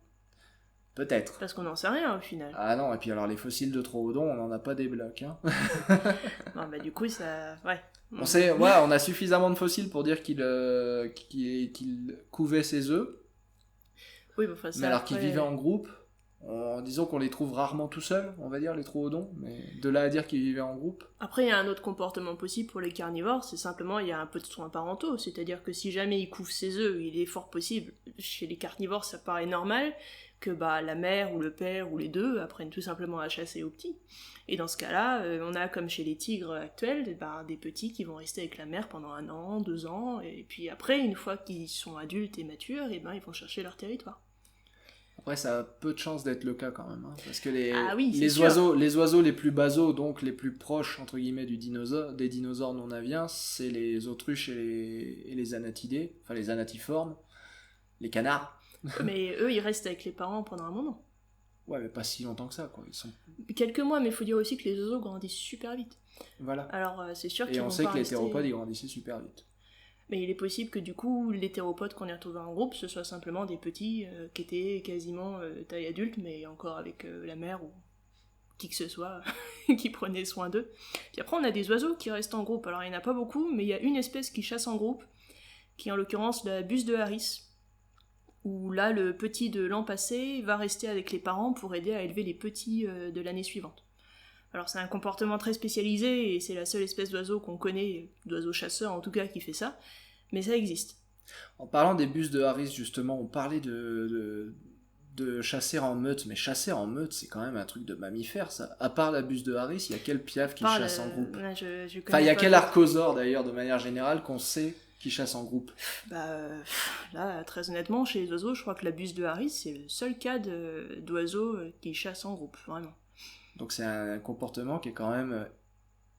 Peut-être. Parce qu'on n'en sait rien, au final. Ah non, et puis alors les fossiles de troodon, on n'en a pas des blocs. Hein. Non, bah du coup, ça... Ouais. On a suffisamment de fossiles pour dire qu'il couvait ses œufs. Oui, bah, ça, mais alors qu'il vivait en groupe, disons qu'on les trouve rarement tout seuls, on va dire, les troodons, mais de là à dire qu'ils vivaient en groupe. Après, il y a un autre comportement possible pour les carnivores, c'est simplement, il y a un peu de soins parentaux, c'est-à-dire que si jamais il couve ses œufs, il est fort possible, chez les carnivores ça paraît normal, que la mère ou le père ou les deux apprennent tout simplement à chasser aux petits. Et dans ce cas-là, on a comme chez les tigres actuels, des petits qui vont rester avec la mère pendant 1 an, 2 ans, et puis après, une fois qu'ils sont adultes et matures, ils vont chercher leur territoire. Après, ça a peu de chances d'être le cas quand même, hein, parce que les oiseaux les plus basaux, donc les plus proches entre guillemets des dinosaures non aviens, c'est les autruches et les anatidés, enfin les anatiformes, les canards. Mais eux, ils restent avec les parents pendant un moment. Ouais, mais pas si longtemps que ça, quoi. Quelques mois, mais il faut dire aussi que les oiseaux grandissent super vite. Voilà. Alors, c'est sûr qu'ils Et on vont sait pas que les rester... théropodes, ils grandissaient super vite. Mais il est possible que du coup, les théropodes qu'on ait retrouvés en groupe, ce soit simplement des petits qui étaient quasiment taille adulte, mais encore avec la mère ou qui que ce soit qui prenait soin d'eux. Puis après, on a des oiseaux qui restent en groupe. Alors, il n'y en a pas beaucoup, mais il y a une espèce qui chasse en groupe, qui est en l'occurrence la buse de Harris, où là, le petit de l'an passé va rester avec les parents pour aider à élever les petits de l'année suivante. Alors, c'est un comportement très spécialisé, et c'est la seule espèce d'oiseau qu'on connaît, d'oiseau chasseur en tout cas, qui fait ça, mais ça existe. En parlant des buses de Harris, justement, on parlait de chasser en meute, mais chasser en meute, c'est quand même un truc de mammifère, ça. À part la buse de Harris, il y a quel piaf qui chasse en groupe? Enfin, il y a quel archosaure, d'ailleurs, de manière générale, qu'on sait qui chasse en groupe? Là, très honnêtement, chez les oiseaux, je crois que la buse de Harris, c'est le seul cas d'oiseaux qui chassent en groupe, vraiment. Donc c'est un comportement qui est quand même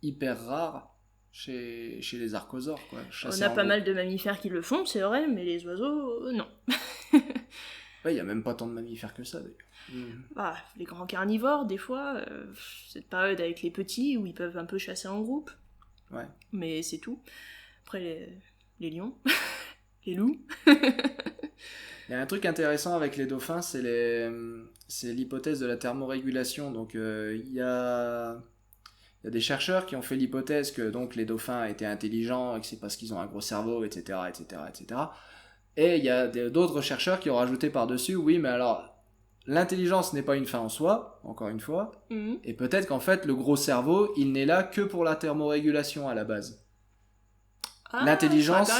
hyper rare chez les archosaures, quoi. On a pas mal de mammifères qui le font, c'est vrai, mais les oiseaux, non. Ouais, il n'y a même pas tant de mammifères que ça, d'ailleurs. Les grands carnivores, des fois, cette période avec les petits où ils peuvent un peu chasser en groupe. Ouais. Mais c'est tout. Après, les lions, les loups. Il y a un truc intéressant avec les dauphins, c'est l'hypothèse de la thermorégulation. Donc il y a des chercheurs qui ont fait l'hypothèse que donc, les dauphins étaient intelligents et que c'est parce qu'ils ont un gros cerveau, etc. etc., etc. Et il y a d'autres chercheurs qui ont rajouté par-dessus, oui, mais alors, l'intelligence n'est pas une fin en soi, encore une fois, et peut-être qu'en fait, le gros cerveau, il n'est là que pour la thermorégulation à la base. L'intelligence,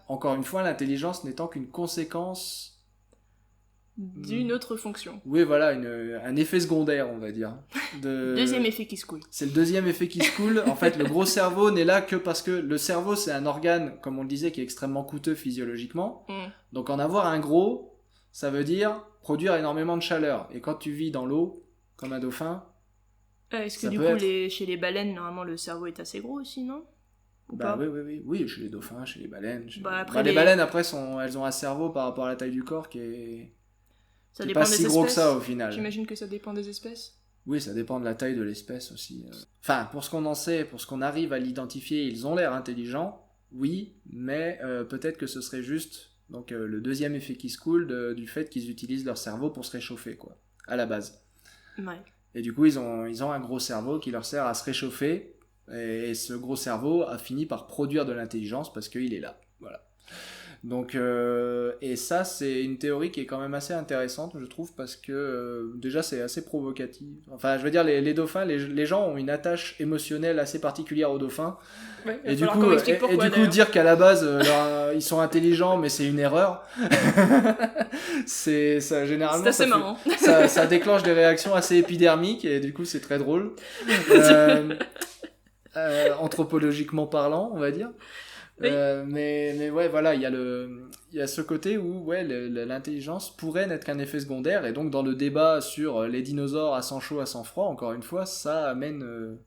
encore une fois, l'intelligence n'étant qu'une conséquence d'une autre fonction. Oui, voilà, un effet secondaire, on va dire. Deuxième effet qui se coule. C'est le deuxième effet qui se coule. En fait, le gros cerveau n'est là que parce que le cerveau, c'est un organe, comme on le disait, qui est extrêmement coûteux physiologiquement. Donc en avoir un gros, ça veut dire produire énormément de chaleur. Et quand tu vis dans l'eau, comme un dauphin... Est-ce que du coup, chez les baleines, normalement, le cerveau est assez gros aussi, non? Oui, chez les dauphins, chez les baleines. Les baleines, après, elles ont un cerveau par rapport à la taille du corps qui est pas si gros que ça, au final. J'imagine que ça dépend des espèces. Oui, ça dépend de la taille de l'espèce aussi. Enfin, pour ce qu'on en sait, pour ce qu'on arrive à l'identifier, ils ont l'air intelligents, oui, mais peut-être que ce serait juste donc, le deuxième effet qui se coule du fait qu'ils utilisent leur cerveau pour se réchauffer, quoi, à la base. Ouais. Et du coup, ils ont un gros cerveau qui leur sert à se réchauffer. Et ce gros cerveau a fini par produire de l'intelligence parce qu'il est là. Voilà. Donc, et ça, c'est une théorie qui est quand même assez intéressante, je trouve, parce que déjà, c'est assez provocatif. Enfin, je veux dire, les dauphins, les gens ont une attache émotionnelle assez particulière aux dauphins. Ouais, et du coup, dire qu'à la base, ils sont intelligents, mais c'est une erreur, ça, généralement, c'est assez marrant. Ça déclenche des réactions assez épidermiques, et du coup, c'est très drôle. Anthropologiquement parlant, on va dire. Oui. Mais ouais, voilà, il y a ce côté où ouais, l'intelligence pourrait n'être qu'un effet secondaire, et donc dans le débat sur les dinosaures à sang chaud, à sang froid, encore une fois, ça amène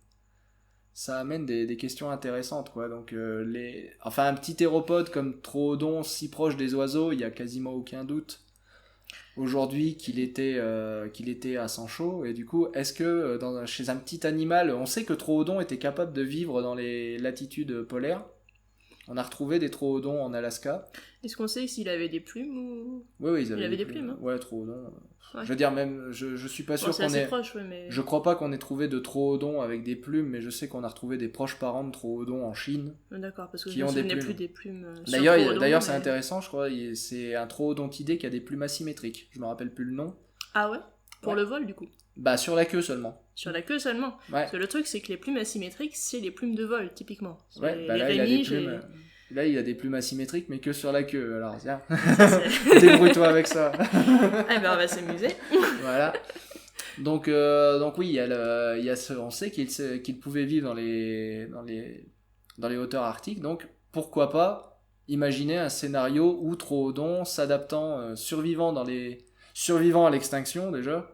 des questions intéressantes, quoi. Donc, enfin, un petit théropode comme Troodon, si proche des oiseaux, il y a quasiment aucun doute aujourd'hui qu'il était à sang chaud, et du coup, est-ce que chez un petit animal, on sait que Troodon était capable de vivre dans les latitudes polaires. On a retrouvé des Troodons en Alaska. Est-ce qu'on sait s'il avait des plumes ou... Oui, ils avaient des plumes. Ouais, Troodon. Ouais. Je veux dire, même, je suis pas sûr qu'on ait... proche, ouais, mais... Je crois pas qu'on ait trouvé de Troodon avec des plumes, mais je sais qu'on a retrouvé des proches parents de Troodon en Chine. D'accord, parce que je ne me souvenais plus des plumes. D'ailleurs, c'est intéressant, je crois, c'est un Troodontidé qui a des plumes asymétriques. Je me rappelle plus le nom. Ah ouais? Pour le vol, du coup? Bah, sur la queue seulement. Sur la queue seulement. Ouais. Parce que le truc, c'est que les plumes asymétriques, c'est les plumes de vol, typiquement. Ouais, bah là, il a des plumes asymétriques, mais que sur la queue. Alors, tiens, débrouille-toi avec ça. Eh ben, on va s'amuser. Voilà. Donc oui, on sait qu'il pouvait vivre dans les hauteurs arctiques. Donc, pourquoi pas imaginer un scénario où Troodon s'adaptant, survivant à l'extinction déjà.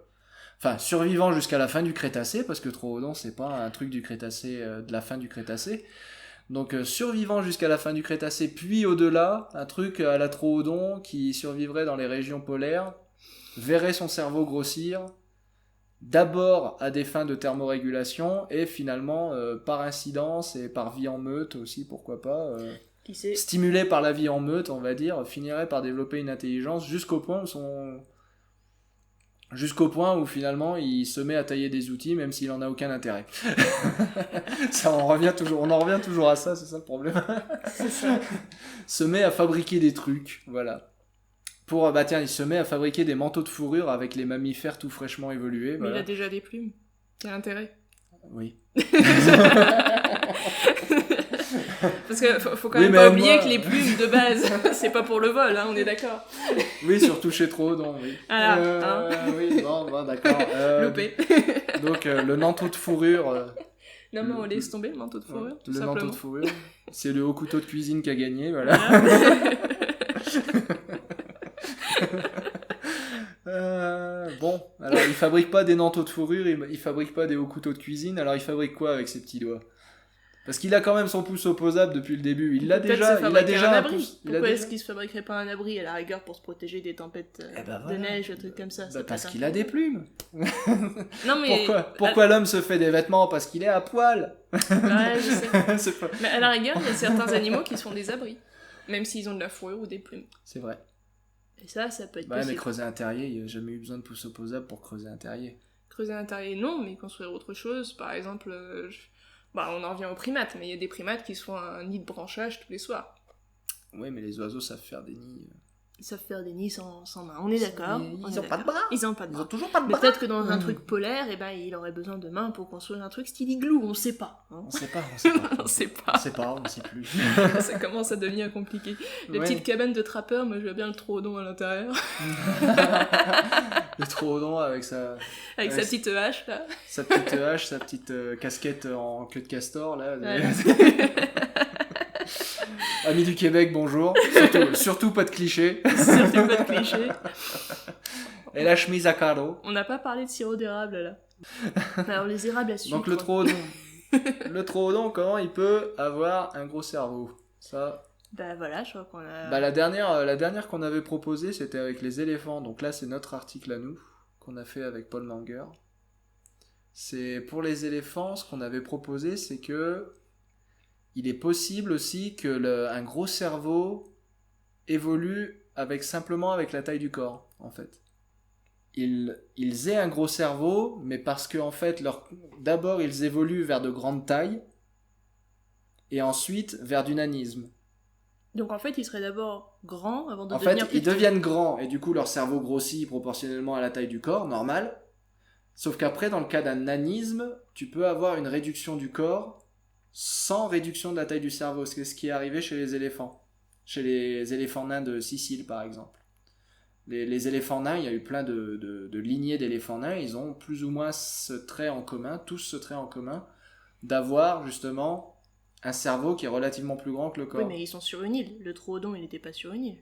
Enfin, survivant jusqu'à la fin du Crétacé, parce que Troodon, c'est pas un truc du Crétacé, de la fin du Crétacé. Donc survivant jusqu'à la fin du Crétacé, puis au-delà, un truc à la Troodon qui survivrait dans les régions polaires, verrait son cerveau grossir, d'abord à des fins de thermorégulation, et finalement par incidence et par vie en meute aussi, pourquoi pas. Qui sait? stimulés par la vie en meute, on va dire, finiraient par développer une intelligence jusqu'au point où finalement il se met à tailler des outils même s'il en a aucun intérêt. Ça, on en revient toujours à ça, c'est ça le problème. C'est ça. Se met à fabriquer des trucs, voilà. Il se met à fabriquer des manteaux de fourrure avec les mammifères tout fraîchement évolués. Mais Voilà. il a déjà des plumes. Quel intérêt? Oui. Parce que faut quand même pas oublier que les plumes de base, c'est pas pour le vol, hein, on est d'accord. Oui, surtout chez Troodon, oui. Voilà, Oui, bon, d'accord. Loupé. Donc, le manteau de fourrure... Non, mais on laisse tomber le manteau de fourrure, tout simplement. Le manteau de fourrure, c'est le haut couteau de cuisine qui a gagné, voilà. Bon, alors il fabrique pas des manteaux de fourrure, il fabrique pas des hauts couteaux de cuisine, alors il fabrique quoi avec ses petits doigts? Parce qu'il a quand même son pouce opposable depuis le début. Il a déjà un abri. pouce. Pourquoi est-ce qu'il se fabriquerait pas un abri à la rigueur pour se protéger des tempêtes voilà. de neige, des trucs comme ça? Parce qu'il a des plumes. Non mais pourquoi l'homme se fait des vêtements? Parce qu'il est à poil. Ouais, je sais. C'est pas... Mais à la rigueur, il y a certains animaux qui se font des abris, même s'ils ont de la fourrure ou des plumes. C'est vrai. Et ça peut être Ouais, possible. mais creuser un terrier, il n'y a jamais eu besoin de pouce opposable pour creuser un terrier. Creuser un terrier, non, mais construire autre chose, par exemple... on en revient aux primates, mais il y a des primates qui se font un nid de branchage tous les soirs. Oui, mais les oiseaux savent faire des nids. Ils savent faire des nids sans main, on est d'accord. Ils ont pas de bras. Ils ont pas de bras. Ils ont toujours pas de mais bras. peut-être que dans un truc polaire, il aurait besoin de mains pour construire un truc style igloo, on sait pas. Hein. On sait pas. On sait pas. On sait plus. Ça commence à devenir compliqué. Les petites cabanes de trappeurs, moi je vois bien le troodon à l'intérieur. Le troodon avec sa petite hache là. Sa petite hache, sa petite casquette en queue de castor là. Ouais. Amis du Québec, bonjour. Surtout pas de clichés. Surtout pas de clichés. Et la chemise à carreaux. On n'a pas parlé de sirop d'érable là. Alors les érables à sucre. Donc le troodon, comment il peut avoir un gros cerveau? Ça. Voilà, je crois qu'on a... La dernière qu'on avait proposée, c'était avec les éléphants. Donc là, c'est notre article à nous, qu'on a fait avec Paul Manger. C'est pour les éléphants, ce qu'on avait proposé, c'est que il est possible aussi que un gros cerveau évolue simplement avec la taille du corps, en fait. Ils aient un gros cerveau, mais parce que en fait, d'abord, ils évoluent vers de grandes tailles, et ensuite vers du nanisme. Donc en fait, ils seraient d'abord grands avant de devenir plus petits. En fait, ils deviennent grands, et du coup, leur cerveau grossit proportionnellement à la taille du corps, normal. Sauf qu'après, dans le cas d'un nanisme, tu peux avoir une réduction du corps sans réduction de la taille du cerveau. C'est ce qui est arrivé chez les éléphants. Chez les éléphants nains de Sicile, par exemple. Les éléphants nains, il y a eu plein de lignées d'éléphants nains, ils ont plus ou moins ce trait en commun, d'avoir justement un cerveau qui est relativement plus grand que le corps. Oui, mais ils sont sur une île. Le troodon, il n'était pas sur une île.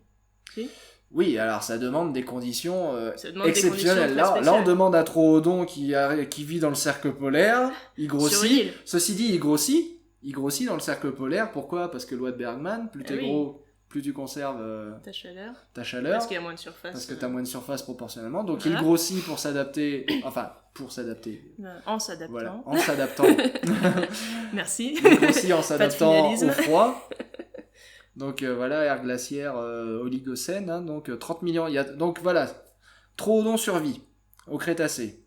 Si ? Oui, alors ça demande des conditions exceptionnelles. Là, on demande à Troodon qui vit dans le cercle polaire, il grossit. Ceci dit, il grossit dans le cercle polaire. Pourquoi ? Parce que loi de Bergman, plus t'es gros, plus tu conserves ta chaleur. Parce qu'il y a moins de surface. Parce que t'as moins de surface proportionnellement. Donc il grossit pour s'adapter. En s'adaptant. Voilà, en s'adaptant. Merci. Il grossit en s'adaptant au froid. Donc voilà, ère glaciaire oligocène, hein, donc 30 millions. Donc voilà, Troodon survit au Crétacé.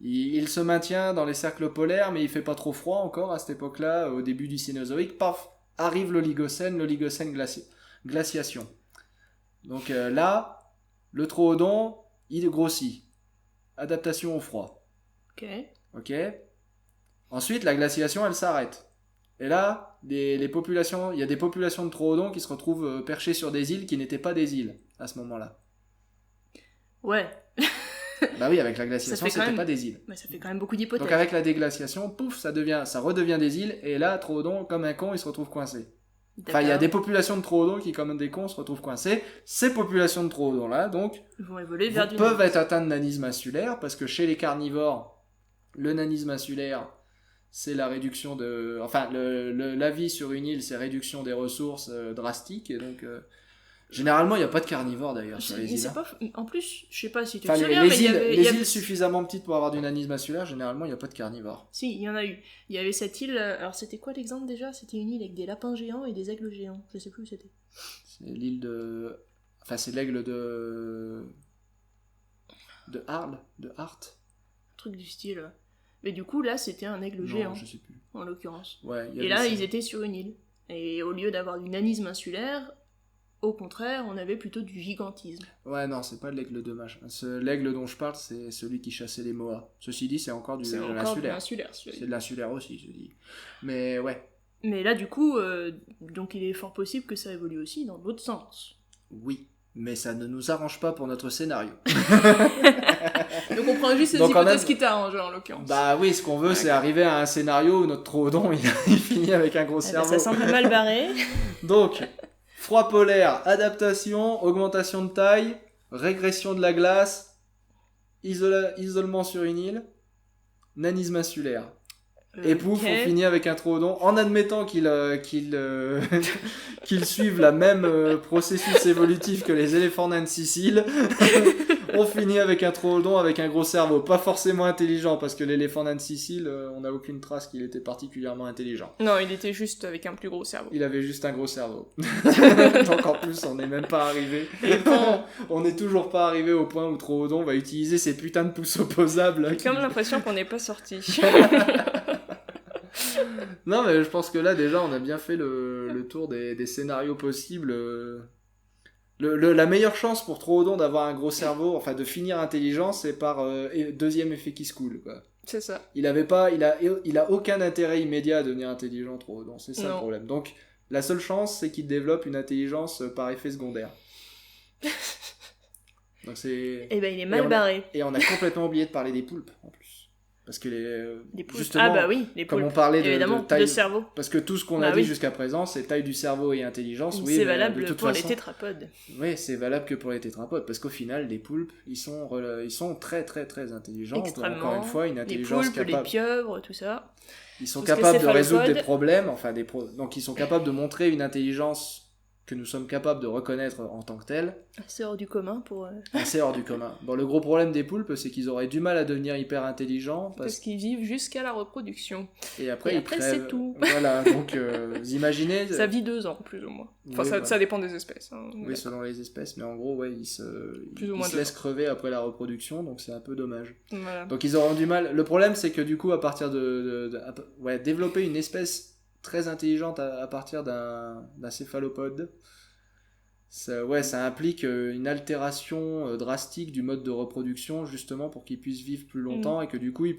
Il se maintient dans les cercles polaires, mais il fait pas trop froid encore à cette époque-là, au début du Cénozoïque. Paf, arrive l'Oligocène glaciation. Donc là, le Troodon, il grossit. Adaptation au froid. Ok. Ensuite, la glaciation, elle s'arrête. Et là, il y a des populations de Troodon qui se retrouvent perchées sur des îles qui n'étaient pas des îles à ce moment-là. Ouais. Bah oui, avec la glaciation, c'était pas des îles. Mais ça fait quand même beaucoup d'hypothèses. Donc avec la déglaciation, pouf, ça redevient des îles, et là, Troodon, comme un con, il se retrouve coincé. Enfin, il y a des populations de Troodon qui, comme des cons, se retrouvent coincés. Ces populations de Troodon-là, donc, vont évoluer vers peuvent être atteintes de nanisme insulaire, parce que chez les carnivores, le nanisme insulaire, c'est la réduction de... Enfin, la vie sur une île, c'est réduction des ressources drastique, et donc Généralement, il n'y a pas de carnivores d'ailleurs sur les Mais îles. c'est pas... En plus, je sais pas si tu Enfin, te souviens, mais il y avait... îles suffisamment petites pour avoir du nanisme insulaire, généralement, il n'y a pas de carnivores. Si, il y en a eu. Il y avait cette île... Alors, c'était quoi l'exemple déjà? C'était une île avec des lapins géants et des aigles géants. Je sais plus où c'était. C'est l'île de... Enfin, c'est l'aigle de... De Arles? De Hart? Un truc du style. Mais du coup, là, c'était un aigle géant. Non, je sais plus. En l'occurrence. Ouais, et là, ils étaient sur une île. Et au lieu d'avoir du nanisme insulaire, au contraire, on avait plutôt du gigantisme. Ouais, non, c'est pas l'aigle de machin. L'aigle dont je parle, c'est celui qui chassait les moas. Ceci dit, c'est encore de l'insulaire. C'est de l'insulaire aussi, je dis. Mais ouais. Mais là, du coup, donc il est fort possible que ça évolue aussi dans l'autre sens. Oui, mais ça ne nous arrange pas pour notre scénario. Donc on prend juste les hypothèses qui t'arrangent, en l'occurrence. Bah oui, ce qu'on veut, c'est arriver à un scénario où notre troodon, il finit avec un gros cerveau. Ça semble mal barré. Donc... Froid polaire, adaptation, augmentation de taille, régression de la glace, isolement sur une île, nanisme insulaire. Et pouf, on finit avec un troodon, en admettant qu'il suive la même processus évolutif que les éléphants nains de Sicile. On finit avec un troodon avec un gros cerveau, pas forcément intelligent, parce que l'éléphant nain de Sicile, on n'a aucune trace qu'il était particulièrement intelligent. Non, il était juste avec un plus gros cerveau. Il avait juste un gros cerveau. Donc en plus, on n'est même pas arrivé. On n'est toujours pas arrivé au point où Troodon va utiliser ces putains de pouces opposables. J'ai comme l'impression qu'on n'est pas sorti. Non, mais je pense que là, déjà, on a bien fait le tour des scénarios possibles. La meilleure chance pour Troodon d'avoir un gros cerveau, enfin de finir intelligent, c'est par deuxième effet qui se coule, quoi. C'est ça. Il a aucun intérêt immédiat à devenir intelligent, Troodon. C'est ça le problème. Donc, la seule chance, c'est qu'il développe une intelligence par effet secondaire. Donc c'est... Eh ben, il est mal barré. Et on a complètement oublié de parler des poulpes, en plus. Parce que les poulpes. Justement, ah bah oui, les poulpes. Comme on parlait de taille de cerveau. Parce que tout ce qu'on a dit jusqu'à présent, c'est taille du cerveau et intelligence. Oui, c'est valable pour les tétrapodes. Oui, c'est valable que pour les tétrapodes. Parce qu'au final, les poulpes, ils sont très très très intelligents. Extrêmement. Encore une fois, une intelligence les poulpes, capable. Les pieuvres, tout ça. Ils sont capables de résoudre des problèmes. Donc ils sont capables de montrer une intelligence que nous sommes capables de reconnaître en tant que telle. Assez hors du commun pour... Assez hors du commun. Bon, le gros problème des poulpes, c'est qu'ils auraient du mal à devenir hyper intelligents. Parce qu'ils vivent jusqu'à la reproduction. Et après, c'est tout. Voilà, donc vous imaginez... Ça vit 2 ans, plus ou moins. Enfin, oui, ça dépend des espèces. Hein. Oui, selon les espèces, mais en gros, ouais, ils se laissent ans. crever après la reproduction, donc c'est un peu dommage. Voilà. Donc ils auront du mal... Le problème, c'est que du coup, à partir développer une espèce très intelligente à partir d'un céphalopode, ça implique une altération drastique du mode de reproduction, justement pour qu'ils puissent vivre plus longtemps et que du coup ils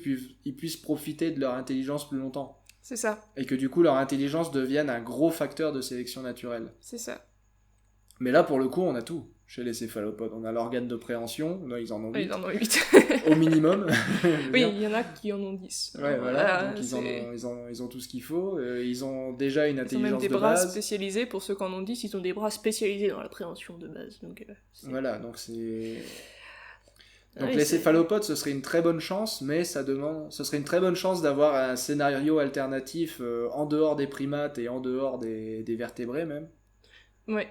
puissent profiter de leur intelligence plus longtemps. C'est ça. Et que du coup leur intelligence devienne un gros facteur de sélection naturelle. C'est ça. Mais là pour le coup on a tout. Chez les céphalopodes, on a l'organe de préhension, là ils en ont 8. Ils en ont 8. Au minimum. Oui, il y en a qui en ont 10. Ouais, voilà, donc ils ont tout ce qu'il faut, ils ont déjà une intelligence de base. Ils ont même des bras spécialisés, pour ceux qui en ont 10, ils ont des bras spécialisés dans la préhension de base. Donc, voilà, donc c'est... Donc les céphalopodes, ce serait une très bonne chance, mais ce serait une très bonne chance d'avoir un scénario alternatif en dehors des primates et en dehors des vertébrés même. Ouais.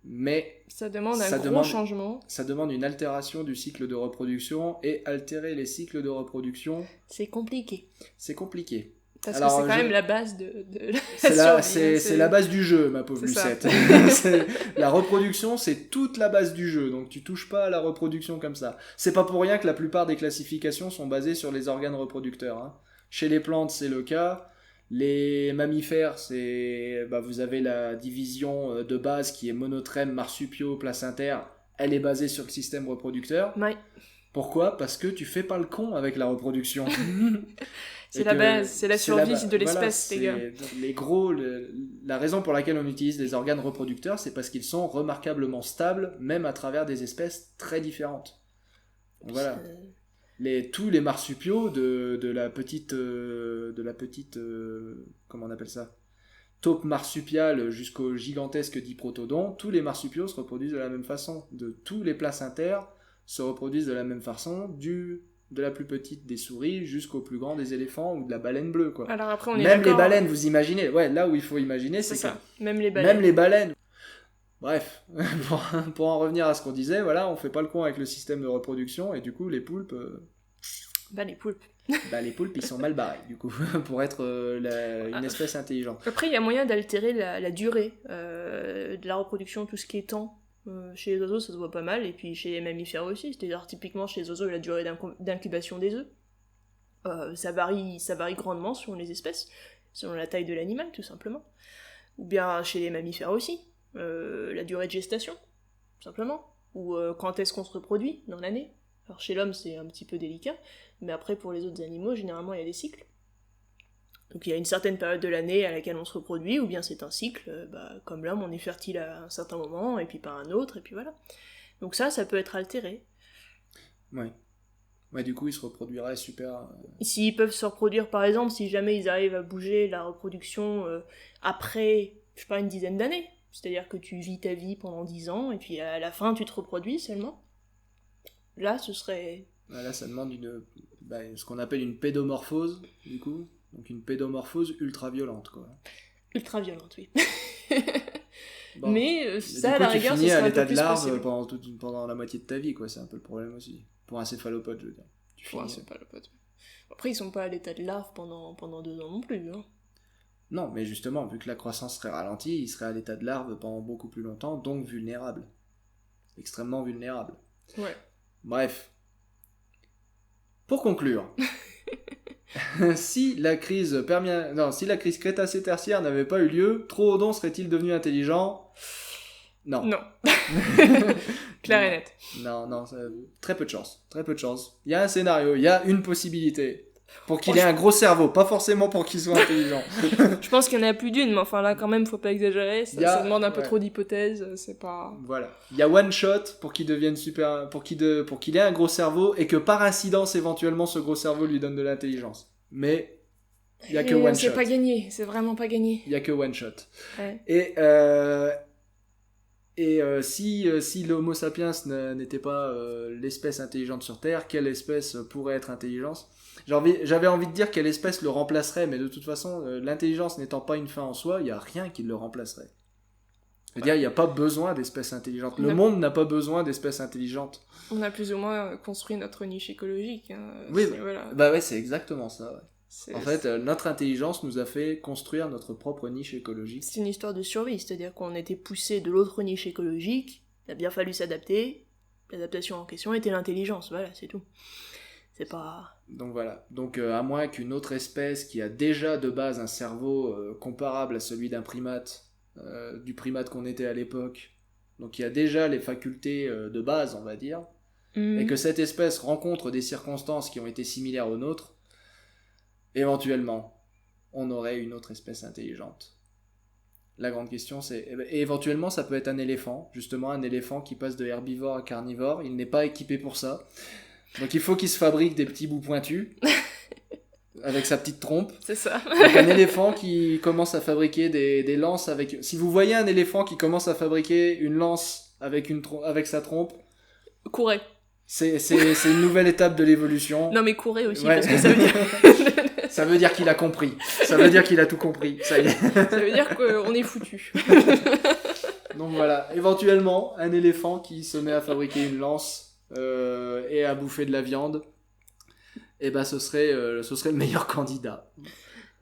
Mais ça demande un gros changement. Ça demande une altération du cycle de reproduction, et altérer les cycles de reproduction... C'est compliqué. C'est compliqué. Parce que c'est quand même la base de la survie. C'est la base du jeu, ma pauvre Lucette. La reproduction, c'est toute la base du jeu, donc tu touches pas à la reproduction comme ça. C'est pas pour rien que la plupart des classifications sont basées sur les organes reproducteurs. Hein. Chez les plantes, c'est le cas. Les mammifères, vous avez la division de base qui est monotrème, marsupio, placentaire. Elle est basée sur le système reproducteur. Ouais. Pourquoi ? Parce que tu fais pas le con avec la reproduction. C'est la base, c'est la survie de l'espèce, les gars. La raison pour laquelle on utilise des organes reproducteurs, c'est parce qu'ils sont remarquablement stables, même à travers des espèces très différentes. Donc, voilà. Tous les marsupiaux de la petite comment on appelle ça, taupe marsupiale jusqu'au gigantesque diprotodon, tous les marsupiaux se reproduisent de la même façon. Tous les placentaires se reproduisent de la même façon, de la plus petite des souris jusqu'au plus grand des éléphants ou de la baleine bleue, quoi. Alors après, on est même les baleines, vous imaginez, là où il faut imaginer, c'est ça. Que même les baleines. Bref, pour en revenir à ce qu'on disait, voilà, on fait pas le con avec le système de reproduction, et du coup, les poulpes... Les poulpes. les poulpes, ils sont mal barrés, du coup, pour être une espèce intelligente. Après, il y a moyen d'altérer la durée de la reproduction, tout ce qui est temps. Chez les oiseaux, ça se voit pas mal, et puis chez les mammifères aussi. C'est-à-dire, typiquement, chez les oiseaux, la durée d'incubation des œufs, ça varie grandement selon les espèces, selon la taille de l'animal, tout simplement. Ou bien chez les mammifères aussi, la durée de gestation, tout simplement. Ou quand est-ce qu'on se reproduit dans l'année. Alors chez l'homme, c'est un petit peu délicat, mais après, pour les autres animaux, généralement, il y a des cycles. Donc il y a une certaine période de l'année à laquelle on se reproduit, ou bien c'est un cycle, comme l'homme, on est fertile à un certain moment, et puis pas à un autre, et puis voilà. Donc ça peut être altéré. Ouais. Ouais, du coup, ils se reproduiraient super... S'ils peuvent se reproduire, par exemple, si jamais ils arrivent à bouger la reproduction après, je sais pas, une dizaine d'années. C'est-à-dire que tu vis ta vie pendant 10 ans, et puis à la fin, tu te reproduis seulement. Là, ce serait... Là, ça demande ce qu'on appelle une pédomorphose, du coup. Donc une pédomorphose ultra-violente, quoi. Ultra-violente, oui. Bon. Mais ça, du coup, à la rigueur, tu ce finis serait à un l'état peu de plus larve possible. pendant la moitié de ta vie, quoi. C'est un peu le problème aussi. Pour un céphalopode, je veux dire. Ouais, c'est pas le pote. Après, ils sont pas à l'état de larve pendant 2 ans non plus, hein. Non, mais justement, vu que la croissance serait ralentie, ils seraient à l'état de larve pendant beaucoup plus longtemps, donc vulnérables. Extrêmement vulnérables. Ouais. Bref. Pour conclure, si la crise Crétacé-Tertiaire n'avait pas eu lieu, Troodon serait-il devenu intelligent ? Non. Non. Clair et net. Non, très peu de chance. Très peu de chance. Il y a un scénario, il y a une possibilité. Pour qu'il ait un gros cerveau, pas forcément pour qu'il soit intelligent. Je pense qu'il y en a plus d'une, mais enfin là, quand même, faut pas exagérer. Ça demande un peu trop d'hypothèses, c'est pas... Voilà. Il y a one shot pour qu'il devienne super... pour qu'il ait un gros cerveau, et que par incidence, éventuellement, ce gros cerveau lui donne de l'intelligence. Mais... il y a que one shot. C'est pas gagné, c'est vraiment pas gagné. Il y a que one shot. Ouais. Et si l'Homo sapiens n'était pas l'espèce intelligente sur Terre, quelle espèce pourrait être intelligente ? J'avais envie de dire quelle espèce le remplacerait, mais de toute façon, l'intelligence n'étant pas une fin en soi, il n'y a rien qui le remplacerait. Je veux dire, il n'y a pas besoin d'espèces intelligentes. Le monde n'a pas besoin d'espèces intelligentes. On a plus ou moins construit notre niche écologique. Hein. Oui, ouais, c'est exactement ça. Ouais. En fait, notre intelligence nous a fait construire notre propre niche écologique. C'est une histoire de survie, c'est-à-dire qu'on était poussé de l'autre niche écologique, il a bien fallu s'adapter, l'adaptation en question était l'intelligence, voilà, c'est tout. C'est pas... Donc voilà, à moins qu'une autre espèce qui a déjà de base un cerveau comparable à celui d'un primate, du primate qu'on était à l'époque, donc qui a déjà les facultés de base, on va dire, et que cette espèce rencontre des circonstances qui ont été similaires aux nôtres, éventuellement, on aurait une autre espèce intelligente. La grande question, c'est... Et éventuellement, ça peut être un éléphant. Justement, un éléphant qui passe de herbivore à carnivore. Il n'est pas équipé pour ça. Donc il faut qu'il se fabrique des petits bouts pointus. Avec sa petite trompe. C'est ça. Donc un éléphant qui commence à fabriquer des lances avec... Si vous voyez un éléphant qui commence à fabriquer une lance avec sa trompe... Courez. C'est une nouvelle étape de l'évolution. Non mais courez aussi, ouais. Parce que ça veut dire... ça veut dire qu'il a compris. Ça veut dire qu'il a tout compris. Ça y est. Ça veut dire qu'on est foutu. Donc voilà, éventuellement, un éléphant qui se met à fabriquer une lance et à bouffer de la viande, et ben ce serait le meilleur candidat.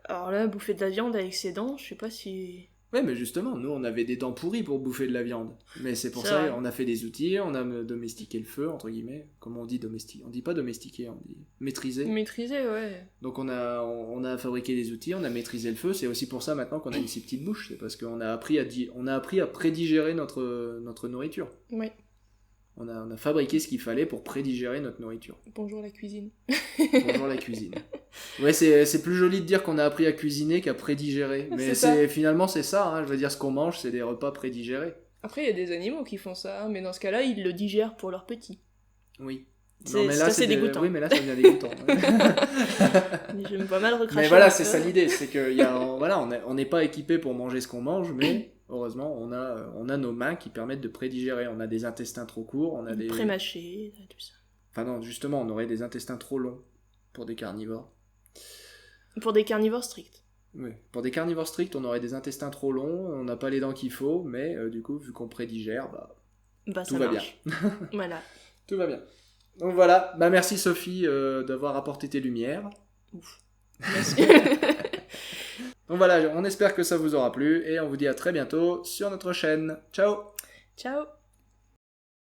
Alors là, bouffer de la viande avec ses dents, je sais pas si... Ouais, mais justement, nous on avait des dents pourries pour bouffer de la viande. Mais c'est pour ça qu'on a fait des outils, on a domestiqué le feu, entre guillemets. Comment on dit domestiquer ? On dit pas domestiquer, on dit maîtriser. Maîtriser, ouais. Donc on a fabriqué des outils, on a maîtrisé le feu. C'est aussi pour ça maintenant qu'on a une si petite bouche. C'est parce qu'on a appris à prédigérer notre nourriture. Oui. On a fabriqué ce qu'il fallait pour prédigérer notre nourriture. Bonjour la cuisine. Bonjour la cuisine. Ouais, c'est plus joli de dire qu'on a appris à cuisiner qu'à prédigérer. Mais finalement c'est ça, hein. Je veux dire, ce qu'on mange, c'est des repas prédigérés. Après, il y a des animaux qui font ça, mais dans ce cas-là, ils le digèrent pour leurs petits. Oui. C'est assez dégoûtant. Oui, mais là, ça devient dégoûtant. J'aime pas mal recracher. Mais voilà, c'est ça l'idée. C'est on n'est pas équipé pour manger ce qu'on mange, mais... Heureusement, on a nos mains qui permettent de prédigérer. On a des intestins trop courts, on a des... Pré-mâchés, tout ça. Enfin non, justement, on aurait des intestins trop longs pour des carnivores. Pour des carnivores stricts. Ouais. Pour des carnivores stricts, on aurait des intestins trop longs, on n'a pas les dents qu'il faut, mais du coup, vu qu'on prédigère, Bah tout ça va marche. bien. Voilà. Tout va bien. Donc voilà, merci Sophie d'avoir apporté tes lumières. Ouf. Merci. Donc voilà, on espère que ça vous aura plu et on vous dit à très bientôt sur notre chaîne. Ciao! Ciao.